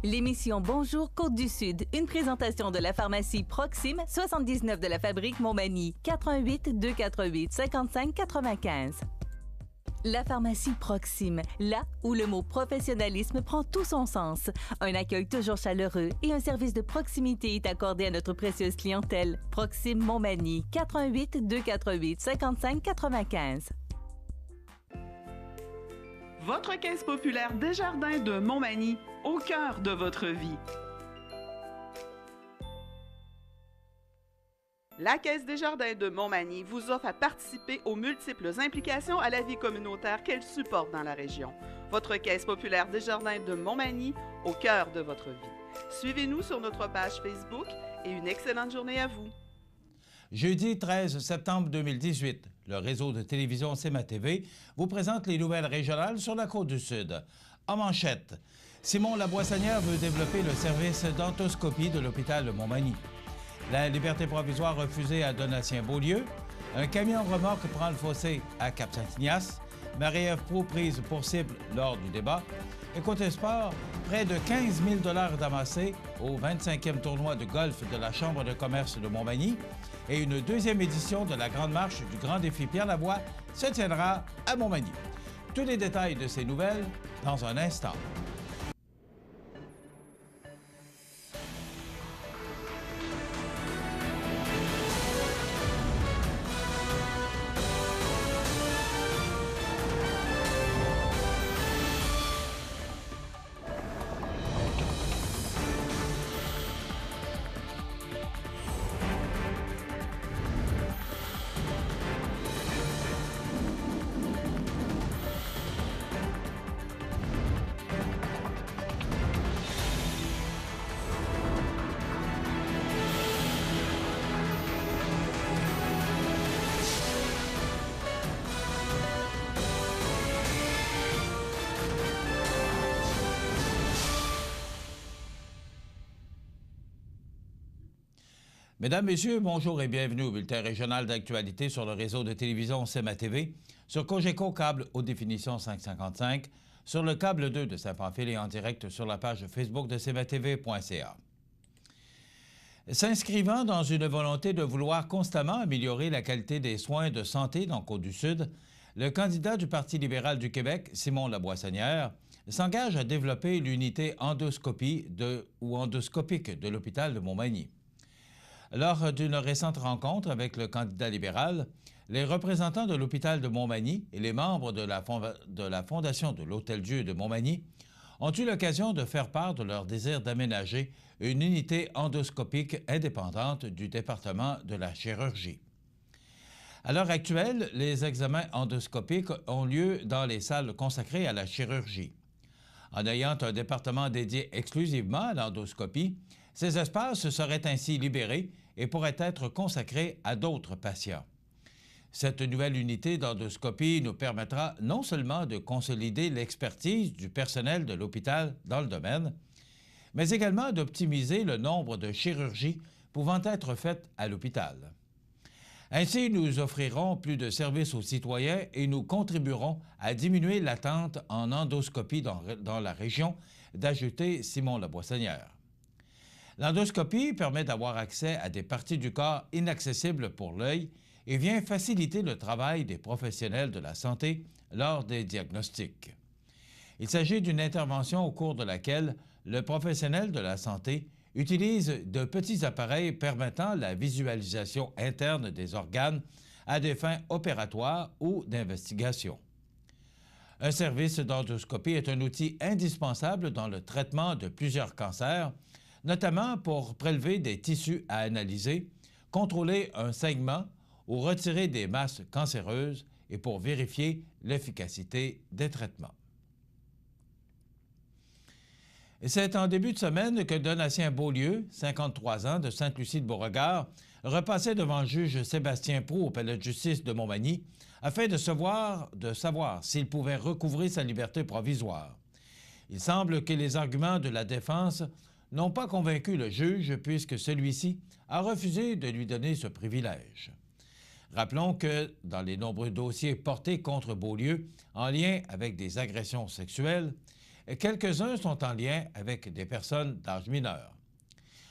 L'émission Bonjour Côte-du-Sud, une présentation de la pharmacie Proxime, 79 de la Fabrique Montmagny, 88 248 55 95. La pharmacie Proxime, là où le mot professionnalisme prend tout son sens. Un accueil toujours chaleureux et un service de proximité est accordé à notre précieuse clientèle. Proxime Montmagny, 88 248 55 95. Votre caisse populaire Desjardins de Montmagny, au cœur de votre vie. La Caisse Desjardins de Montmagny vous offre à participer aux multiples implications à la vie communautaire qu'elle supporte dans la région. Votre Caisse populaire Desjardins de Montmagny, au cœur de votre vie. Suivez-nous sur notre page Facebook et une excellente journée à vous. Jeudi 13 septembre 2018, le réseau de télévision CMA-TV vous présente les nouvelles régionales sur la Côte-du-Sud. En manchette, Simon Laboissonnière veut développer le service d'endoscopie de l'hôpital de Montmagny. La liberté provisoire refusée à Donatien-Beaulieu. Un camion remorque prend le fossé à Cap-Saint-Ignace. Marie-Ève Proulx prise pour cible lors du débat. Et côté sport, près de 15 000 $ amassés au 25e tournoi de golf de la Chambre de commerce de Montmagny. Et une deuxième édition de la Grande Marche du Grand Défi Pierre-Lavoie se tiendra à Montmagny. Tous les détails de ces nouvelles dans un instant. Mesdames, Messieurs, bonjour et bienvenue au bulletin régional d'actualité sur le réseau de télévision CMA-TV, sur Cogeco Câble haute définition 555, sur le câble 2 de Saint-Pamphile et en direct sur la page Facebook de cmatv.ca. S'inscrivant dans une volonté de vouloir constamment améliorer la qualité des soins de santé dans Côte-du-Sud, le candidat du Parti libéral du Québec, Simon Laboissonnière, s'engage à développer l'unité endoscopie ou endoscopique de l'hôpital de Montmagny. Lors d'une récente rencontre avec le candidat libéral, les représentants de l'hôpital de Montmagny et les membres de la Fondation de l'Hôtel-Dieu de Montmagny ont eu l'occasion de faire part de leur désir d'aménager une unité endoscopique indépendante du département de la chirurgie. À l'heure actuelle, les examens endoscopiques ont lieu dans les salles consacrées à la chirurgie. En ayant un département dédié exclusivement à l'endoscopie, ces espaces seraient ainsi libérés et pourraient être consacrés à d'autres patients. Cette nouvelle unité d'endoscopie nous permettra non seulement de consolider l'expertise du personnel de l'hôpital dans le domaine, mais également d'optimiser le nombre de chirurgies pouvant être faites à l'hôpital. Ainsi, nous offrirons plus de services aux citoyens et nous contribuerons à diminuer l'attente en endoscopie dans la région, d'ajouter Simon Laboissonnière. L'endoscopie permet d'avoir accès à des parties du corps inaccessibles pour l'œil et vient faciliter le travail des professionnels de la santé lors des diagnostics. Il s'agit d'une intervention au cours de laquelle le professionnel de la santé utilise de petits appareils permettant la visualisation interne des organes à des fins opératoires ou d'investigation. Un service d'endoscopie est un outil indispensable dans le traitement de plusieurs cancers, notamment pour prélever des tissus à analyser, contrôler un saignement ou retirer des masses cancéreuses et pour vérifier l'efficacité des traitements. C'est en début de semaine que Donatien-Beaulieu, 53 ans, de Sainte-Lucie-de-Beauregard, repassait devant le juge Sébastien Proulx au palais de justice de Montmagny afin de savoir s'il pouvait recouvrer sa liberté provisoire. Il semble que les arguments de la défense n'ont pas convaincu le juge puisque celui-ci a refusé de lui donner ce privilège. Rappelons que dans les nombreux dossiers portés contre Beaulieu en lien avec des agressions sexuelles, Quelques-uns sont en lien avec des personnes d'âge mineur.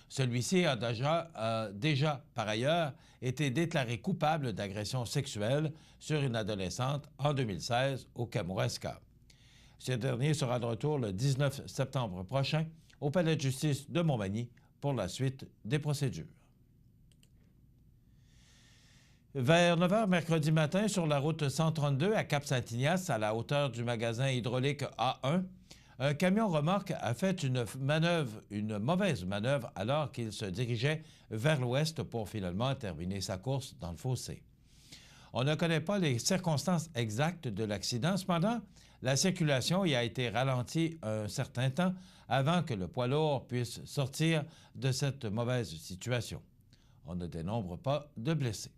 Celui-ci a déjà, par ailleurs, été déclaré coupable d'agression sexuelle sur une adolescente en 2016 au Kamouraska. Ce dernier sera de retour le 19 septembre prochain au Palais de justice de Montmagny pour la suite des procédures. Vers 9 h mercredi matin, sur la route 132 à Cap-Saint-Ignace, à la hauteur du magasin hydraulique A1, un camion remorque a fait une mauvaise manœuvre alors qu'il se dirigeait vers l'ouest pour finalement terminer sa course dans le fossé. On ne connaît pas les circonstances exactes de l'accident. Cependant, la circulation y a été ralentie un certain temps avant que le poids lourd puisse sortir de cette mauvaise situation. On ne dénombre pas de blessés.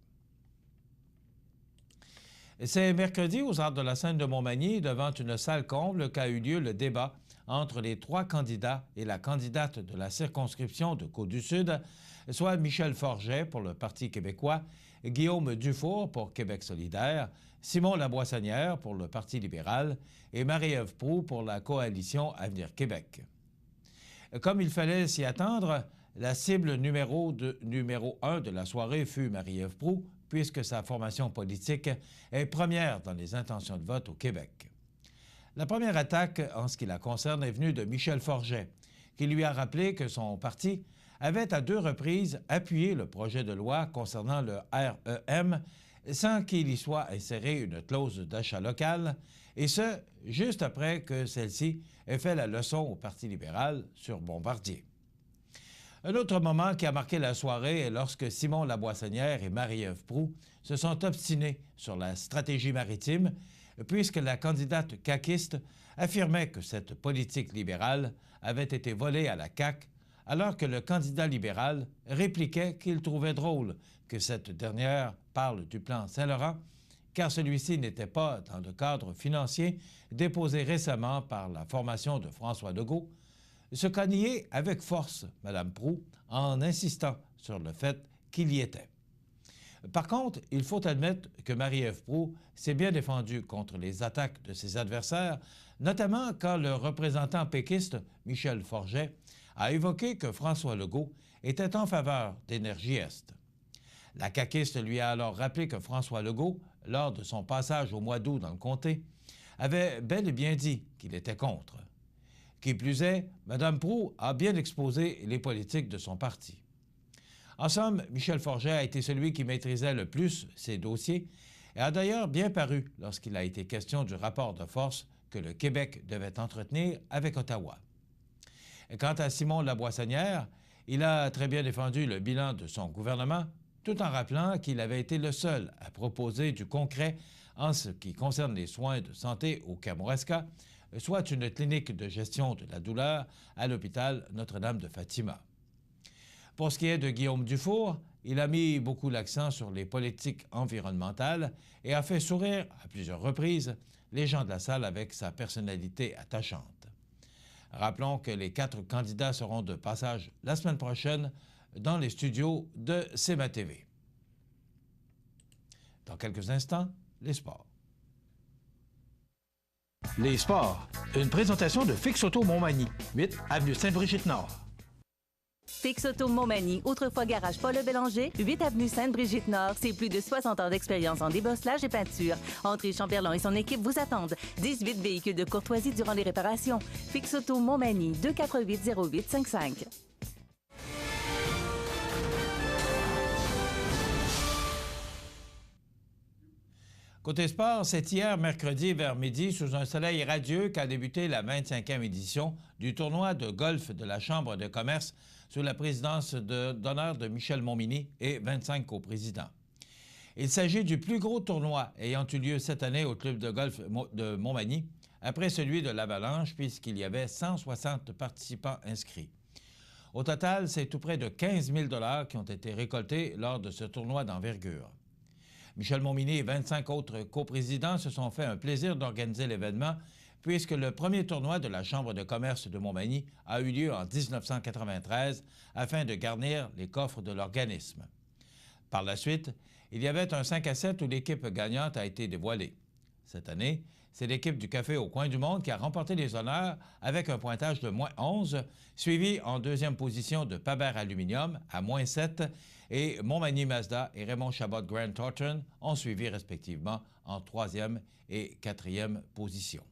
C'est mercredi aux Arts de la Seine de Montmagny, devant une salle comble, qu'a eu lieu le débat entre les 3 candidats et la candidate de la circonscription de Côte-du-Sud, soit Michel Forget pour le Parti québécois, Guillaume Dufour pour Québec solidaire, Simon Laboissonnière pour le Parti libéral et Marie-Ève Proulx pour la coalition Avenir Québec. Comme il fallait s'y attendre, la cible numéro 1 de la soirée fut Marie-Ève Proulx, puisque sa formation politique est première dans les intentions de vote au Québec. La première attaque, en ce qui la concerne, est venue de Michel Forget, qui lui a rappelé que son parti avait à 2 reprises appuyé le projet de loi concernant le REM sans qu'il y soit inséré une clause d'achat local, et ce, juste après que celle-ci ait fait la leçon au Parti libéral sur Bombardier. Un autre moment qui a marqué la soirée est lorsque Simon Laboissonnière et Marie-Ève Proulx se sont obstinés sur la stratégie maritime, puisque la candidate caquiste affirmait que cette politique libérale avait été volée à la CAQ, alors que le candidat libéral répliquait qu'il trouvait drôle que cette dernière parle du plan Saint-Laurent, car celui-ci n'était pas dans le cadre financier déposé récemment par la formation de François Legault, ce qu'a nié avec force Mme Proulx en insistant sur le fait qu'il y était. Par contre, il faut admettre que Marie-Ève Proulx s'est bien défendue contre les attaques de ses adversaires, notamment quand le représentant péquiste, Michel Forget, a évoqué que François Legault était en faveur d'Énergie Est. La caquiste lui a alors rappelé que François Legault, lors de son passage au mois d'août dans le comté, avait bel et bien dit qu'il était contre. Qui plus est, Mme Proulx a bien exposé les politiques de son parti. En somme, Michel Forget a été celui qui maîtrisait le plus ses dossiers et a d'ailleurs bien paru lorsqu'il a été question du rapport de force que le Québec devait entretenir avec Ottawa. Et quant à Simon Laboissonnière, il a très bien défendu le bilan de son gouvernement, tout en rappelant qu'il avait été le seul à proposer du concret en ce qui concerne les soins de santé au Kamouraska, soit une clinique de gestion de la douleur à l'hôpital Notre-Dame de Fatima. Pour ce qui est de Guillaume Dufour, il a mis beaucoup l'accent sur les politiques environnementales et a fait sourire à plusieurs reprises les gens de la salle avec sa personnalité attachante. Rappelons que les 4 candidats seront de passage la semaine prochaine dans les studios de CEMA TV. Dans quelques instants, les sports. Les sports, une présentation de Fix Auto Montmagny, 8 avenue Sainte-Brigitte-Nord. Fix Auto Montmagny, autrefois garage Paul-le-Bélanger, 8 avenue Sainte-Brigitte-Nord. C'est plus de 60 ans d'expérience en débosselage et peinture. André Champerlon et son équipe vous attendent. 18 véhicules de courtoisie durant les réparations. Fix Auto Montmagny, 248-0855. Côté sport, c'est hier, mercredi, vers midi, sous un soleil radieux qu'a débuté la 25e édition du tournoi de golf de la Chambre de commerce sous la présidence d'honneur de Michel Montminy et 25 coprésidents. Il s'agit du plus gros tournoi ayant eu lieu cette année au club de golf de Montmagny, après celui de l'Avalanche, puisqu'il y avait 160 participants inscrits. Au total, c'est tout près de 15 000 $ qui ont été récoltés lors de ce tournoi d'envergure. Michel Montminy et 25 autres coprésidents se sont fait un plaisir d'organiser l'événement, puisque le premier tournoi de la Chambre de commerce de Montmagny a eu lieu en 1993 afin de garnir les coffres de l'organisme. Par la suite, il y avait un 5 à 7 où l'équipe gagnante a été dévoilée. Cette année, C'est l'équipe du Café au coin du monde qui a remporté les honneurs avec un pointage de -11, suivi en deuxième position de Paber Aluminium à -7 et Montmagny Mazda et Raymond Chabot Grant Thornton ont suivi respectivement en troisième et quatrième position.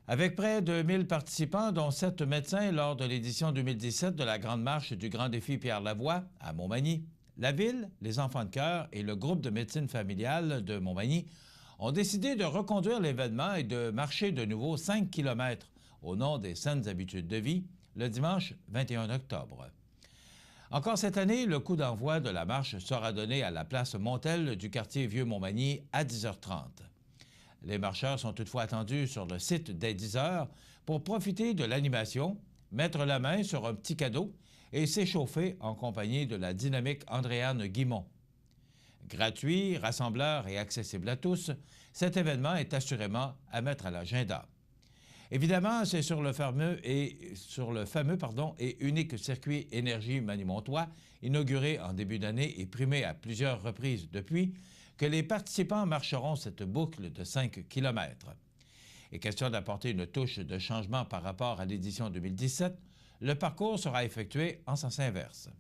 Avec près de 1000 participants, dont 7 médecins lors de l'édition 2017 de la Grande Marche du Grand Défi Pierre Lavoie à Montmagny, la Ville, les Enfants de cœur et le groupe de médecine familiale de Montmagny ont décidé de reconduire l'événement et de marcher de nouveau 5 km au nom des saines habitudes de vie le dimanche 21 octobre. Encore cette année, le coup d'envoi de la marche sera donné à la place Montel du quartier Vieux-Montmagny à 10h30. Les marcheurs sont toutefois attendus sur le site dès 10h pour profiter de l'animation, mettre la main sur un petit cadeau et s'échauffer en compagnie de la dynamique Andréane Guimont. Gratuit, rassembleur et accessible à tous, cet événement est assurément à mettre à l'agenda. Évidemment, c'est sur le fameux et unique circuit Énergie Manimontois, inauguré en début d'année et primé à plusieurs reprises depuis, que les participants marcheront cette boucle de 5 km. Et question d'apporter une touche de changement par rapport à l'édition 2017, le parcours sera effectué en sens inverse.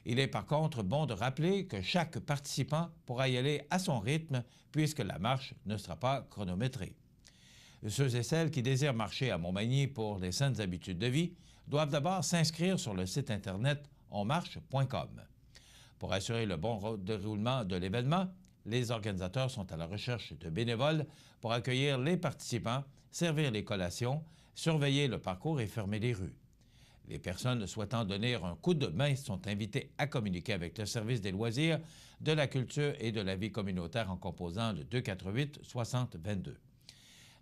Il est par contre bon de rappeler que chaque participant pourra y aller à son rythme puisque la marche ne sera pas chronométrée. Ceux et celles qui désirent marcher à Montmagny pour les saines habitudes de vie doivent d'abord s'inscrire sur le site internet onmarche.com. Pour assurer le bon déroulement de l'événement, les organisateurs sont à la recherche de bénévoles pour accueillir les participants, servir les collations, surveiller le parcours et fermer les rues. Les personnes souhaitant donner un coup de main sont invitées à communiquer avec le service des loisirs, de la culture et de la vie communautaire en composant le 248 60 22.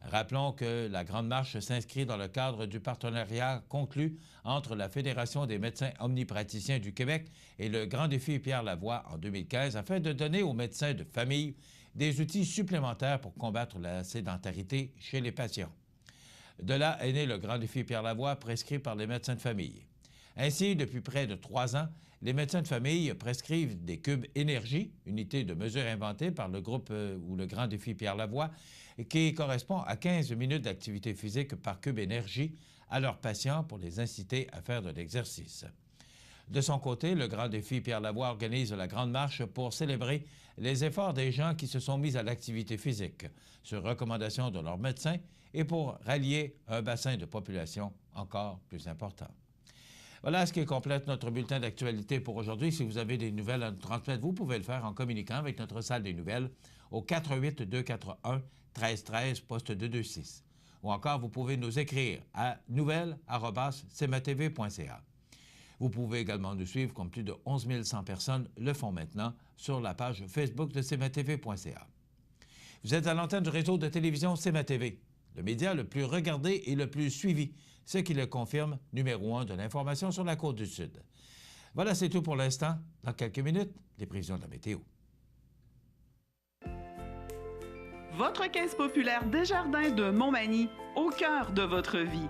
Rappelons que la Grande Marche s'inscrit dans le cadre du partenariat conclu entre la Fédération des médecins omnipraticiens du Québec et le Grand Défi Pierre Lavoie en 2015 afin de donner aux médecins de famille des outils supplémentaires pour combattre la sédentarité chez les patients. De là est né le Grand Défi Pierre Lavoie prescrit par les médecins de famille. Ainsi, depuis près de 3 ans, les médecins de famille prescrivent des cubes énergie, unité de mesure inventée par le groupe ou le Grand Défi Pierre Lavoie, qui correspond à 15 minutes d'activité physique par cube énergie à leurs patients pour les inciter à faire de l'exercice. De son côté, le Grand Défi Pierre Lavoie organise la Grande Marche pour célébrer les efforts des gens qui se sont mis à l'activité physique, sur recommandation de leurs médecins, et pour rallier un bassin de population encore plus important. Voilà ce qui complète notre bulletin d'actualité pour aujourd'hui. Si vous avez des nouvelles à nous transmettre, vous pouvez le faire en communiquant avec notre salle des nouvelles au 418-241-1313, poste 226. Ou encore, vous pouvez nous écrire à nouvelles@cmatv.ca. Vous pouvez également nous suivre, comme plus de 11 100 personnes le font maintenant, sur la page Facebook de cmatv.ca. Vous êtes à l'antenne du réseau de télévision CMA-TV, le média le plus regardé et le plus suivi, ce qui le confirme, numéro 1 de l'information sur la Côte-du-Sud. Voilà, c'est tout pour l'instant. Dans quelques minutes, les prévisions de la météo. Votre caisse populaire Desjardins de Montmagny, au cœur de votre vie.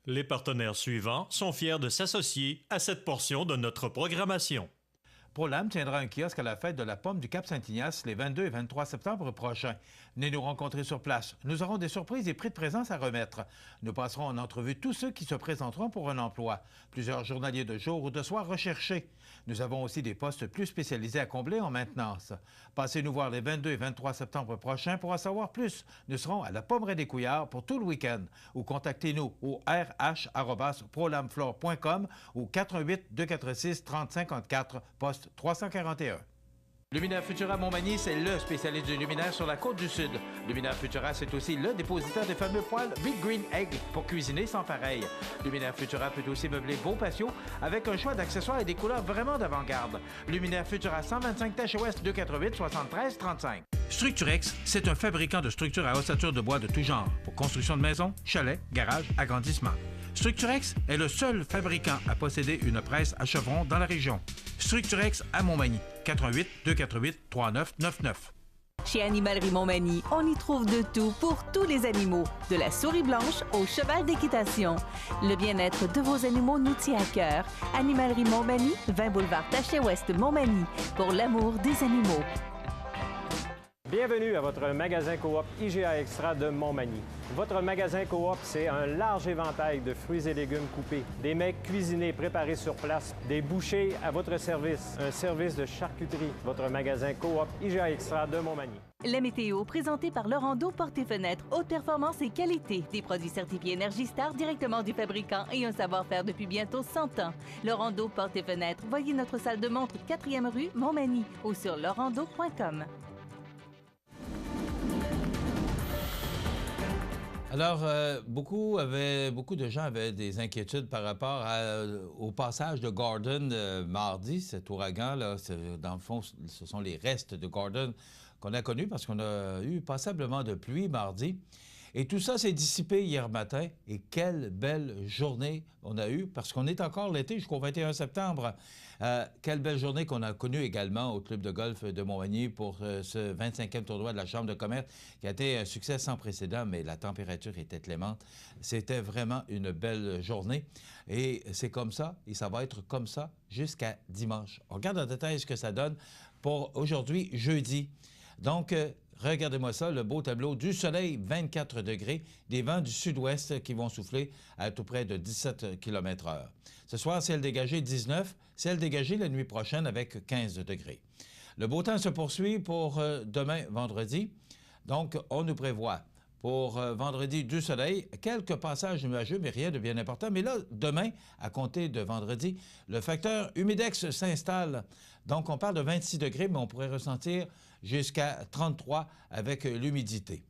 Les partenaires suivants sont fiers de s'associer à cette portion de notre programmation. ProLam tiendra un kiosque à la fête de la pomme du Cap-Saint-Ignace les 22 et 23 septembre prochains. Venez nous rencontrer sur place. Nous aurons des surprises et prix de présence à remettre. Nous passerons en entrevue tous ceux qui se présenteront pour un emploi. Plusieurs journaliers de jour ou de soir recherchés. Nous avons aussi des postes plus spécialisés à combler en maintenance. Passez nous voir les 22 et 23 septembre prochains pour en savoir plus. Nous serons à la Pommeraie des Couillards pour tout le week-end. Ou contactez-nous au rh@prolamflore.com ou 418-246-3054, poste 341. Luminaire Futura Montmagny, c'est le spécialiste du luminaire sur la Côte-du-Sud. Luminaire Futura, c'est aussi le dépositaire des fameux poêles Big Green Egg pour cuisiner sans pareil. Luminaire Futura peut aussi meubler vos patios avec un choix d'accessoires et des couleurs vraiment d'avant-garde. Luminaire Futura, 125 Tache Ouest, 248 73 35. Structurex, c'est un fabricant de structures à ossature de bois de tout genre pour construction de maisons, chalets, garages, agrandissements. Structurex est le seul fabricant à posséder une presse à chevrons dans la région. Structurex à Montmagny, 418 248 3999. Chez Animalerie Montmagny, on y trouve de tout pour tous les animaux, de la souris blanche au cheval d'équitation. Le bien-être de vos animaux nous tient à cœur. Animalerie Montmagny, 20 boulevard Taché-Ouest Montmagny, pour l'amour des animaux. Bienvenue à votre magasin coop IGA Extra de Montmagny. Votre magasin coop, c'est un large éventail de fruits et légumes coupés, des mets cuisinés préparés sur place, des bouchées à votre service, un service de charcuterie. Votre magasin coop IGA Extra de Montmagny. La météo, présentée par Lorando Portes et Fenêtres, haute performance et qualité. Des produits certifiés Énergie Star directement du fabricant et un savoir-faire depuis bientôt 100 ans. Lorando Portes et Fenêtres, voyez notre salle de montre 4e rue Montmagny ou sur lorando.com. Alors, beaucoup de gens avaient des inquiétudes par rapport au passage de Gordon mardi, cet ouragan-là. Dans le fond, ce sont les restes de Gordon qu'on a connus parce qu'on a eu passablement de pluie mardi. Et tout ça s'est dissipé hier matin. Et quelle belle journée on a eue, parce qu'on est encore l'été jusqu'au 21 septembre. Quelle belle journée qu'on a connue également au club de golf de Montmagny pour ce 25e tournoi de la Chambre de commerce qui a été un succès sans précédent, mais la température était clémente. C'était vraiment une belle journée. Et c'est comme ça, et ça va être comme ça jusqu'à dimanche. On regarde en détail ce que ça donne pour aujourd'hui, jeudi. Donc, regardez-moi ça, le beau tableau du soleil, 24 degrés, des vents du sud-ouest qui vont souffler à tout près de 17 km/h. Ce soir, ciel dégagé 19, ciel dégagé la nuit prochaine avec 15 degrés. Le beau temps se poursuit pour demain, vendredi. Donc, on nous prévoit pour vendredi du soleil, quelques passages nuageux, mais rien de bien important. Mais là, demain, à compter de vendredi, le facteur humidex s'installe. Donc, on parle de 26 degrés, mais on pourrait ressentir jusqu'à 33 avec l'humidité.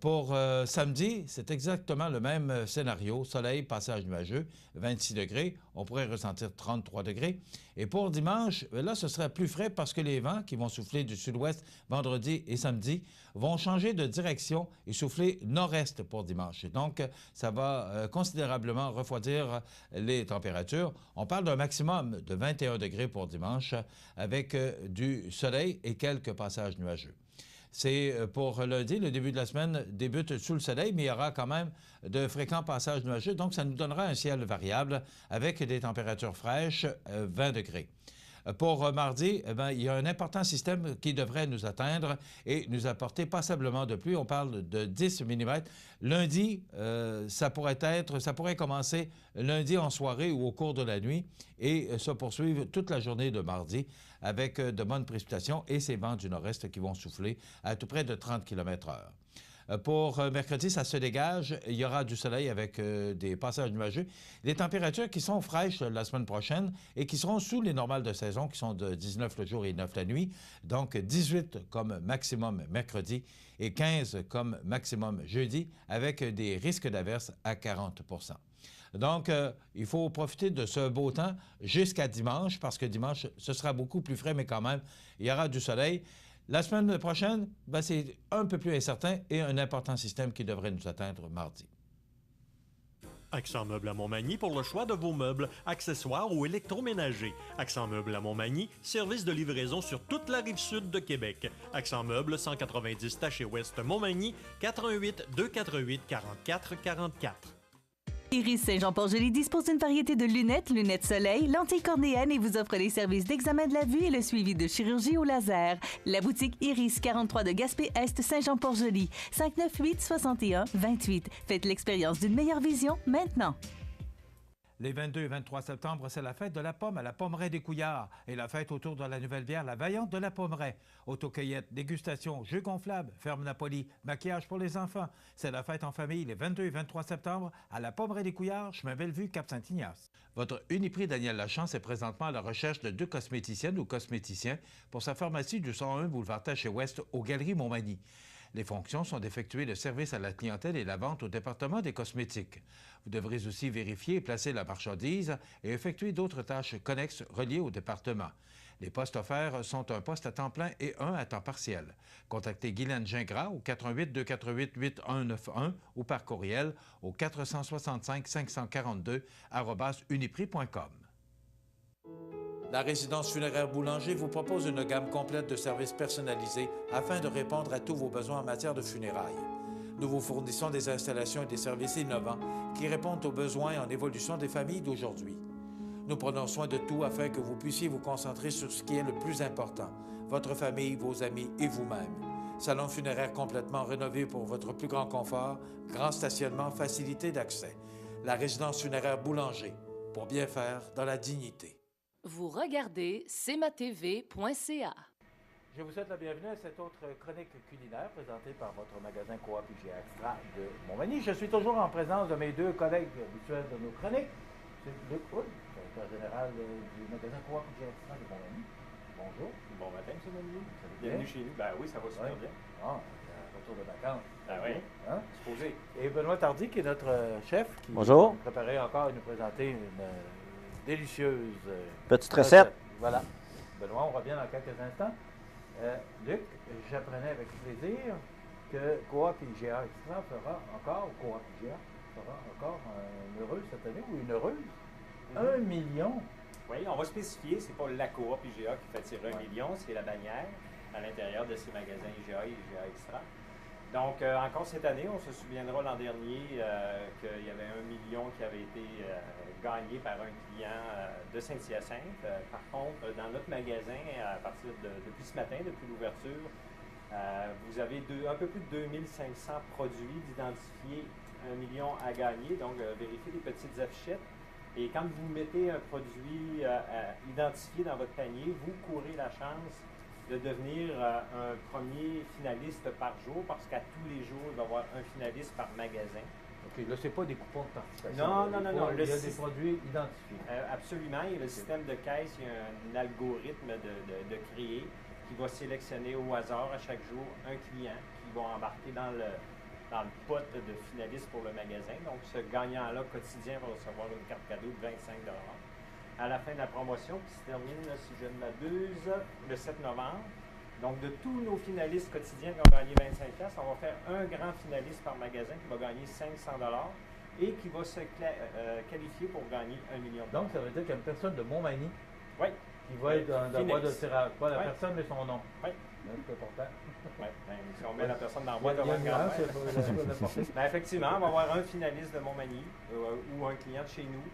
Pour samedi, c'est exactement le même scénario. Soleil, passage nuageux, 26 degrés. On pourrait ressentir 33 degrés. Et pour dimanche, là, ce sera plus frais parce que les vents qui vont souffler du sud-ouest vendredi et samedi vont changer de direction et souffler nord-est pour dimanche. Et donc, ça va considérablement refroidir les températures. On parle d'un maximum de 21 degrés pour dimanche avec du soleil et quelques passages nuageux. C'est pour lundi, le début de la semaine débute sous le soleil, mais il y aura quand même de fréquents passages nuageux, donc ça nous donnera un ciel variable avec des températures fraîches, 20 degrés. Pour mardi, il y a un important système qui devrait nous atteindre et nous apporter passablement de pluie. On parle de 10 mm. Lundi, ça pourrait commencer lundi en soirée ou au cours de la nuit et se poursuivre toute la journée de mardi avec de bonnes précipitations et ces vents du nord-est qui vont souffler à tout près de 30 km/h. Pour mercredi, ça se dégage. Il y aura du soleil avec des passages nuageux. Les températures qui sont fraîches la semaine prochaine et qui seront sous les normales de saison, qui sont de 19 le jour et 9 la nuit. Donc, 18 comme maximum mercredi et 15 comme maximum jeudi, avec des risques d'averses à 40 %. Donc, il faut profiter de ce beau temps jusqu'à dimanche, parce que dimanche, ce sera beaucoup plus frais, mais quand même, il y aura du soleil. La semaine prochaine, c'est un peu plus incertain et un important système qui devrait nous atteindre mardi. Accent Meubles à Montmagny pour le choix de vos meubles, accessoires ou électroménagers. Accent Meubles à Montmagny, service de livraison sur toute la rive sud de Québec. Accent Meubles, 190 Taché-Ouest Montmagny, 88 248 44 44. Iris Saint-Jean-Port-Joli dispose d'une variété de lunettes soleil, lentilles cornéennes et vous offre les services d'examen de la vue et le suivi de chirurgie au laser. La boutique Iris 43 de Gaspé-Est Saint-Jean-Port-Joli, 598 61 28. Faites l'expérience d'une meilleure vision maintenant. Les 22 et 23 septembre, c'est la fête de la pomme à la Pommeraie des Couillards et la fête autour de la nouvelle bière La Vaillante de la Pommeraie. Autocueillette, dégustation, jeux gonflables, ferme Napoli, maquillage pour les enfants. C'est la fête en famille les 22 et 23 septembre à la Pommeraie des Couillards, chemin Bellevue, Cap-Saint-Ignace. Votre Uniprix Daniel Lachance est présentement à la recherche de 2 cosméticiennes ou cosméticiens pour sa pharmacie du 101 boulevard Taché-Ouest aux Galeries Montmagny. Les fonctions sont d'effectuer le service à la clientèle et la vente au département des cosmétiques. Vous devrez aussi vérifier et placer la marchandise et effectuer d'autres tâches connexes reliées au département. Les postes offerts sont un poste à temps plein et un à temps partiel. Contactez Guylaine Gingras au 88 248 8191 ou par courriel au 465 542 @uniprix.com. La résidence funéraire Boulanger vous propose une gamme complète de services personnalisés afin de répondre à tous vos besoins en matière de funérailles. Nous vous fournissons des installations et des services innovants qui répondent aux besoins en évolution des familles d'aujourd'hui. Nous prenons soin de tout afin que vous puissiez vous concentrer sur ce qui est le plus important, votre famille, vos amis et vous-même. Salon funéraire complètement rénové pour votre plus grand confort, grand stationnement, facilité d'accès. La résidence funéraire Boulanger, pour bien faire dans la dignité. Vous regardez cmatv.ca. Je vous souhaite la bienvenue à cette autre chronique culinaire présentée par votre magasin Coop IGA Extra de Montmagny. Je suis toujours en présence de mes deux collègues habituels de nos chroniques. C'est Luc Hood, directeur général du magasin Coop IGA Extra de Montmagny. Bonjour. Bon matin, M. Denis. Bienvenue chez nous. Ben oui, ça va super bien. Ah, retour de vacances. Ben oui. Hein? Supposé. Et Benoît Tardy, qui est notre chef, qui Bonjour. nous préparait encore et nous présenter une délicieuse Petite recette. Voilà. Benoît, on revient dans quelques instants. Luc, j'apprenais avec plaisir que Coop IGA Extra fera encore un heureux cette année ou une heureuse. 1 million. Oui, on va spécifier, c'est pas la Coop IGA qui fait tirer 1 million, c'est la bannière à l'intérieur de ces magasins IGA et IGA Extra. Donc, encore cette année, on se souviendra l'an dernier qu'il y avait 1 million qui avait été gagné par un client de Saint-Hyacinthe. Par contre, dans notre magasin, depuis ce matin, depuis l'ouverture, vous avez un peu plus de 2500 produits d'identifier 1 million à gagner. Donc, vérifiez les petites affichettes. Et quand vous mettez un produit identifié dans votre panier, vous courez la chance de devenir un premier finaliste par jour, parce qu'à tous les jours, il va y avoir un finaliste par magasin. OK, là, c'est pas des coupons de participation. Non. Il y a des produits identifiés. Absolument. Il y a le système de caisse, il y a un algorithme de créer qui va sélectionner au hasard à chaque jour un client qui va embarquer dans le pot de finalistes pour le magasin. Donc, ce gagnant-là quotidien va recevoir une carte cadeau de 25 $ à la fin de la promotion, qui se termine, si je ne m'abuse, le 7 novembre. Donc, de tous nos finalistes quotidiens qui ont gagné 25 $, on va faire un grand finaliste par magasin qui va gagner 500 $ et qui va se qualifier pour gagner 1 million. Donc, ça veut dire qu'il y a une personne de Montmagny Oui. qui va être dans la boîte de tirage. Pas la Oui. personne, mais son nom. Oui. C'est important. Ouais, si on met la personne dans la boîte, Il y a une nuance, effectivement, on va avoir un finaliste de Montmagny ou un client de chez nous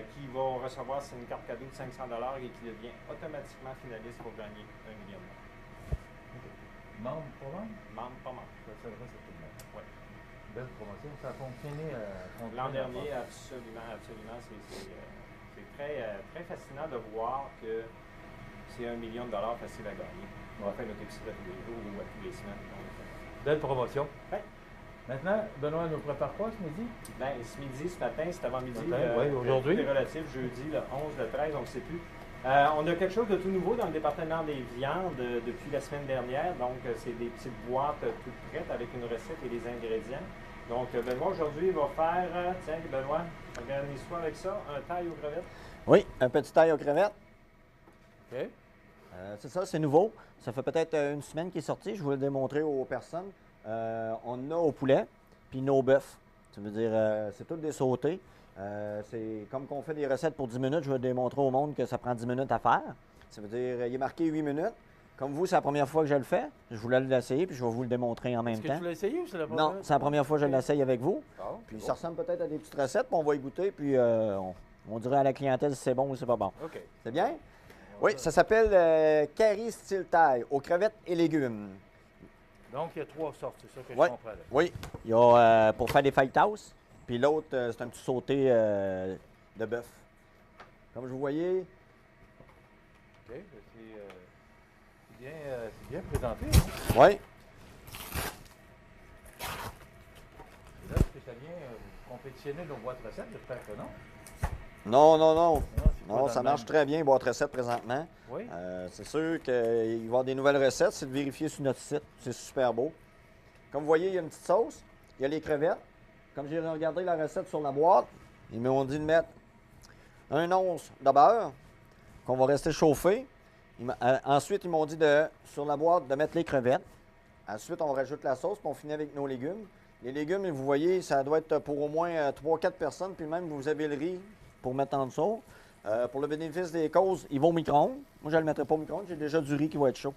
qui va recevoir une carte cadeau de 500 $ et qui devient automatiquement finaliste pour gagner 1 million. Membre pour membre? Membre, pas membre. Ça s'adresse à tout le monde. Oui. Belle promotion. Ça a fonctionné L'an dernier, absolument. C'est très fascinant de voir que c'est 1 million de $ facile à gagner. On va faire notre épisode tous les jours ou à tous les semaines. Belle promotion. Oui. Maintenant, Benoît nous prépare quoi ce midi? Bien, ce midi, ce matin, c'est avant-midi. Oui, aujourd'hui. C'est relatif, jeudi, le 11, le 13, on ne sait plus. On a quelque chose de tout nouveau dans le département des viandes depuis la semaine dernière. Donc, c'est des petites boîtes toutes prêtes avec une recette et les ingrédients. Donc, Benoît, aujourd'hui, il va faire, tiens, Benoît, organise-toi avec ça, un taille aux crevettes. Oui, un petit taille aux crevettes. OK. C'est ça, c'est nouveau. Ça fait peut-être une semaine qu'il est sorti. Je voulais le démontrer aux personnes. On a au poulet, puis nos bœufs. Ça veut dire, c'est tout des sautés. C'est comme qu'on fait des recettes pour 10 minutes, je vais démontrer au monde que ça prend 10 minutes à faire. Ça veut dire, il est marqué 8 minutes. Comme vous, c'est la première fois que je le fais. Je voulais l'essayer, puis je vais vous le démontrer en même Est-ce temps. que tu l'as essayé ou c'est la première Non, c'est la première fois que je l'essaye avec vous. Bon, Puis ça ressemble peut-être à des petites recettes, puis on va y goûter, puis on dirait à la clientèle si c'est bon ou c'est pas bon. OK. C'est bien? Oui, ça s'appelle curry style thaï, aux crevettes et légumes. Donc, il y a 3 sortes, c'est ça que je Ouais. comprends là. Oui, il y a pour faire des fajitas, puis l'autre, c'est un petit sauté de bœuf. Comme je vous voyez, OK. C'est bien présenté. Hein? oui, Et là, est-ce que ça vient compétitionner nos boîtes recettes? J'espère que non. non. Non, c'est pas Non, dans ça le marche même. très bien, boîte recette présentement. Oui. C'est sûr qu'il va y avoir des nouvelles recettes, c'est de vérifier sur notre site. C'est super beau. Comme vous voyez, il y a une petite sauce, il y a les crevettes. Comme j'ai regardé la recette sur la boîte, ils m'ont dit de mettre 1 once de beurre qu'on va rester chauffer. Ensuite, ils m'ont dit sur la boîte de mettre les crevettes. Ensuite, on rajoute la sauce, puis on finit avec nos légumes. Les légumes, vous voyez, ça doit être pour au moins 3-4 personnes, puis même vous avez le riz pour mettre en dessous. Pour le bénéfice des causes, ils vont au micro-ondes. Moi, je ne le mettrai pas au micro-ondes. J'ai déjà du riz qui va être chaud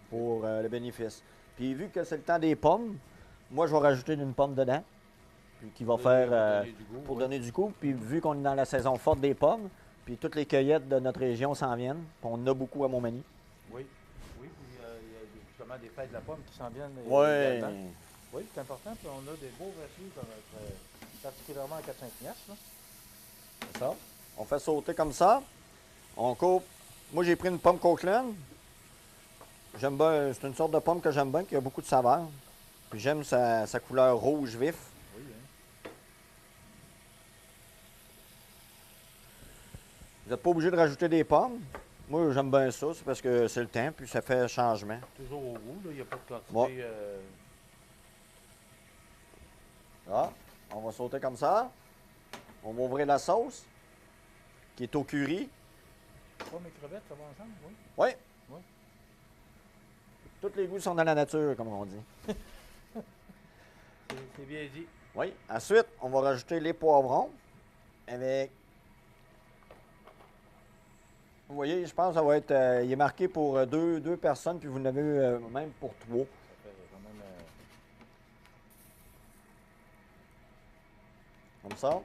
pour le bénéfice. Puis vu que c'est le temps des pommes, moi, je vais rajouter une pomme dedans. Puis qui va faire pour donner du goût. Puis vu qu'on est dans la saison forte des pommes, puis toutes les cueillettes de notre région s'en viennent. Puis on en a beaucoup à Montmagny. Oui, puis il y a justement des fêtes de la pomme qui s'en viennent. Oui. Oui, c'est important. Puis on a des beaux reçus, particulièrement à 4-5 piastres. C'est ça. On fait sauter comme ça. On coupe. Moi, j'ai pris une pomme Coquelin. J'aime bien. C'est une sorte de pomme que j'aime bien, qui a beaucoup de saveur. Puis j'aime sa couleur rouge vif. Oui, Vous n'êtes pas obligé de rajouter des pommes. Moi, j'aime bien ça. C'est parce que c'est le temps, puis ça fait changement. Toujours au goût, il n'y a pas de quantité. Ouais. Là, on va sauter comme ça. On va ouvrir la sauce, qui est au curry. Pommes et crevettes, ça va ensemble, oui? Oui. Oui. Tous les goûts sont dans la nature, comme on dit. C'est bien dit. Oui. Ensuite, on va rajouter les poivrons avec... Vous voyez, je pense que ça va être... il est marqué pour deux personnes, puis vous en avez même pour 3. Ça fait quand même... Comme ça.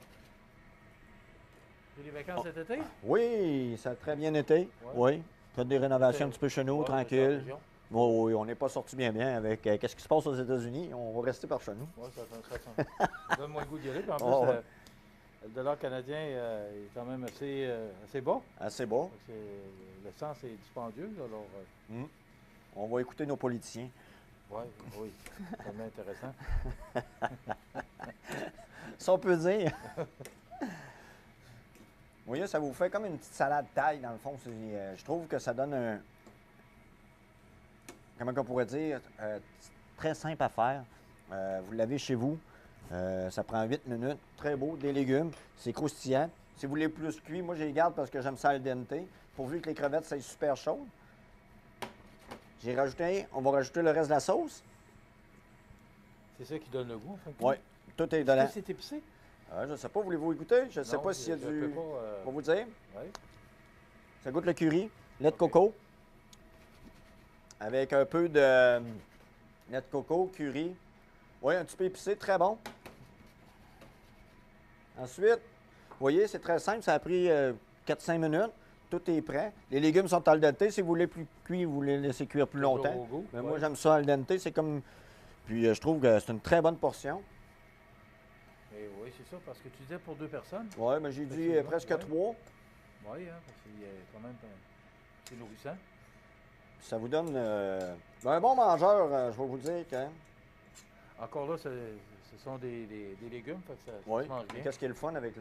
J'ai les vacances cet été? Oui, ça a très bien été. Oui. Faites des rénovations un petit peu chez nous, tranquille. Oui, on n'est pas sorti bien avec qu'est-ce qui se passe aux États-Unis. On va rester par chez nous. Oui, ça donne moins le goût d'y aller. Puis en plus, le dollar canadien est quand même assez bas. Assez bas. L'essence est dispendieuse, alors... On va écouter nos politiciens. Oui, c'est vraiment intéressant. Ça, on peut dire. Vous voyez, ça vous fait comme une petite salade taille, dans le fond. Je trouve que ça donne un... Comment on pourrait dire? Très simple à faire. Vous l'avez chez vous. Ça prend 8 minutes. Très beau. Des légumes. C'est croustillant. Si vous voulez plus cuit, moi, je les garde parce que j'aime ça al dente. Pourvu que les crevettes soient super chaudes. On va rajouter le reste de la sauce. C'est ça qui donne le goût, en fait? Oui. Tout est dedans. Est-ce que c'est épicé? Je ne sais pas, voulez-vous écouter? Je ne sais pas s'il y a du... Je peux pas, On va vous dire. Oui. Ça goûte le curry, lait de coco. Avec un peu de lait de coco, curry. Oui, un petit peu épicé, très bon. Ensuite, vous voyez, c'est très simple. Ça a pris 4-5 minutes. Tout est prêt. Les légumes sont al dente. Si vous voulez plus cuit, vous les laissez cuire plus longtemps. Mais moi, j'aime ça al dente. C'est comme... Puis je trouve que c'est une très bonne portion. Et oui, c'est ça, parce que tu disais pour 2 personnes. Oui, mais j'ai dit presque 3. Oui, parce qu'il est quand même c'est nourrissant. Ça vous donne un bon mangeur, je vais vous le dire quand même. Encore là, ce sont des légumes, fait que ça Oui. se mange bien. Qu'est-ce qui est le fun avec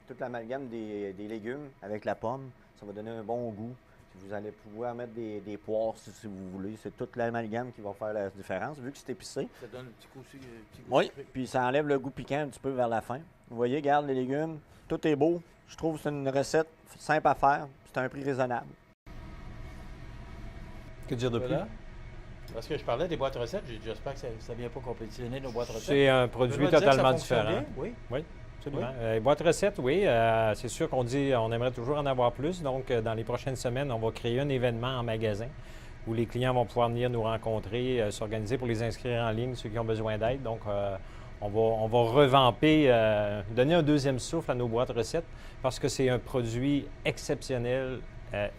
toute l'amalgame des légumes avec la pomme, ça va donner un bon goût. Vous allez pouvoir mettre des poires si vous voulez. C'est toute l'amalgame qui va faire la différence, vu que c'est épicé. Ça donne un petit coup aussi. Oui, puis ça enlève le goût piquant un petit peu vers la fin. Vous voyez, regarde les légumes, tout est beau. Je trouve que c'est une recette simple à faire, c'est un prix raisonnable. Que dire de plus? Voilà. Parce que je parlais des boîtes recettes, j'espère que ça ne vient pas compétitionner nos boîtes recettes. C'est un produit totalement différent. Oui. Oui. Absolument. Les boîtes recettes, oui, c'est sûr qu'on dit on aimerait toujours en avoir plus. Donc, dans les prochaines semaines, on va créer un événement en magasin où les clients vont pouvoir venir nous rencontrer, s'organiser pour les inscrire en ligne, ceux qui ont besoin d'aide. Donc, on va revamper, donner un deuxième souffle à nos boîtes recettes parce que c'est un produit exceptionnel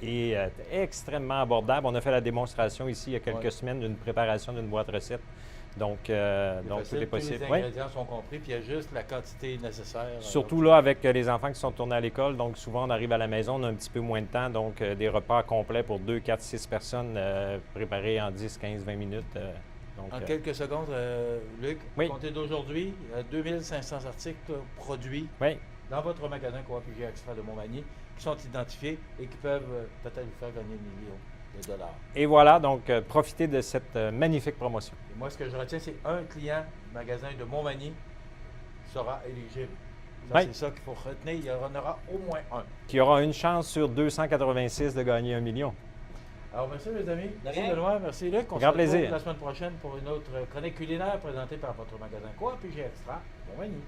et extrêmement abordable. On a fait la démonstration ici il y a quelques semaines d'une préparation d'une boîte recette. Donc, tout est possible. Tous les ingrédients sont compris, puis il y a juste la quantité nécessaire. Surtout là, avec les enfants qui sont tournés à l'école, donc souvent on arrive à la maison, on a un petit peu moins de temps, donc des repas complets pour 2, 4, 6 personnes préparés en 10, 15, 20 minutes. En quelques secondes, Luc, comptez d'aujourd'hui, 2500 articles produits dans votre magasin Coop IGA Extra de Montmagny qui sont identifiés et qui peuvent peut-être vous faire gagner des millions de dollars. Et voilà, donc profitez de cette magnifique promotion. Et moi, ce que je retiens, c'est un client magasin de Montmagny sera éligible. C'est ça qu'il faut retenir. Il y en aura au moins un. Qui aura une chance sur 286 de gagner 1 million. Alors, merci mes amis. Merci Benoît, merci Luc. On se Grand plaisir. retrouve la semaine prochaine pour une autre chronique culinaire présentée par votre magasin Coop IGA Extra Montmagny.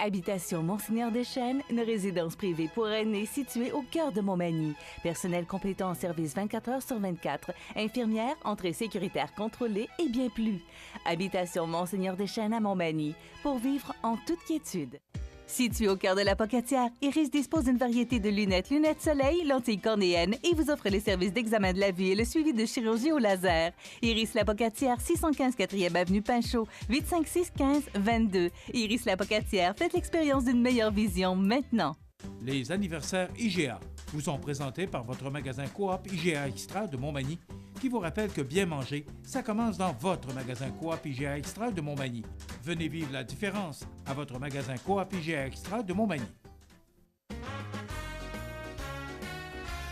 Habitation Monseigneur Deschênes, une résidence privée pour aînés située au cœur de Montmagny. Personnel complétant en service 24 heures sur 24. Infirmière, entrée sécuritaire contrôlée et bien plus. Habitation Monseigneur Deschênes à Montmagny, pour vivre en toute quiétude. Situé au cœur de la Pocatière, Iris dispose d'une variété de lunettes soleil, lentilles cornéennes et vous offre les services d'examen de la vue et le suivi de chirurgie au laser. Iris la Pocatière, 615 4e avenue Pinchot, 856 15 22. Iris la Pocatière, faites l'expérience d'une meilleure vision maintenant. Les anniversaires IGA vous sont présentés par votre magasin Coop IGA Extra de Montmagny, qui vous rappelle que bien manger, ça commence dans votre magasin Coop IGA Extra de Montmagny. Venez vivre la différence à votre magasin Coop IGA Extra de Montmagny.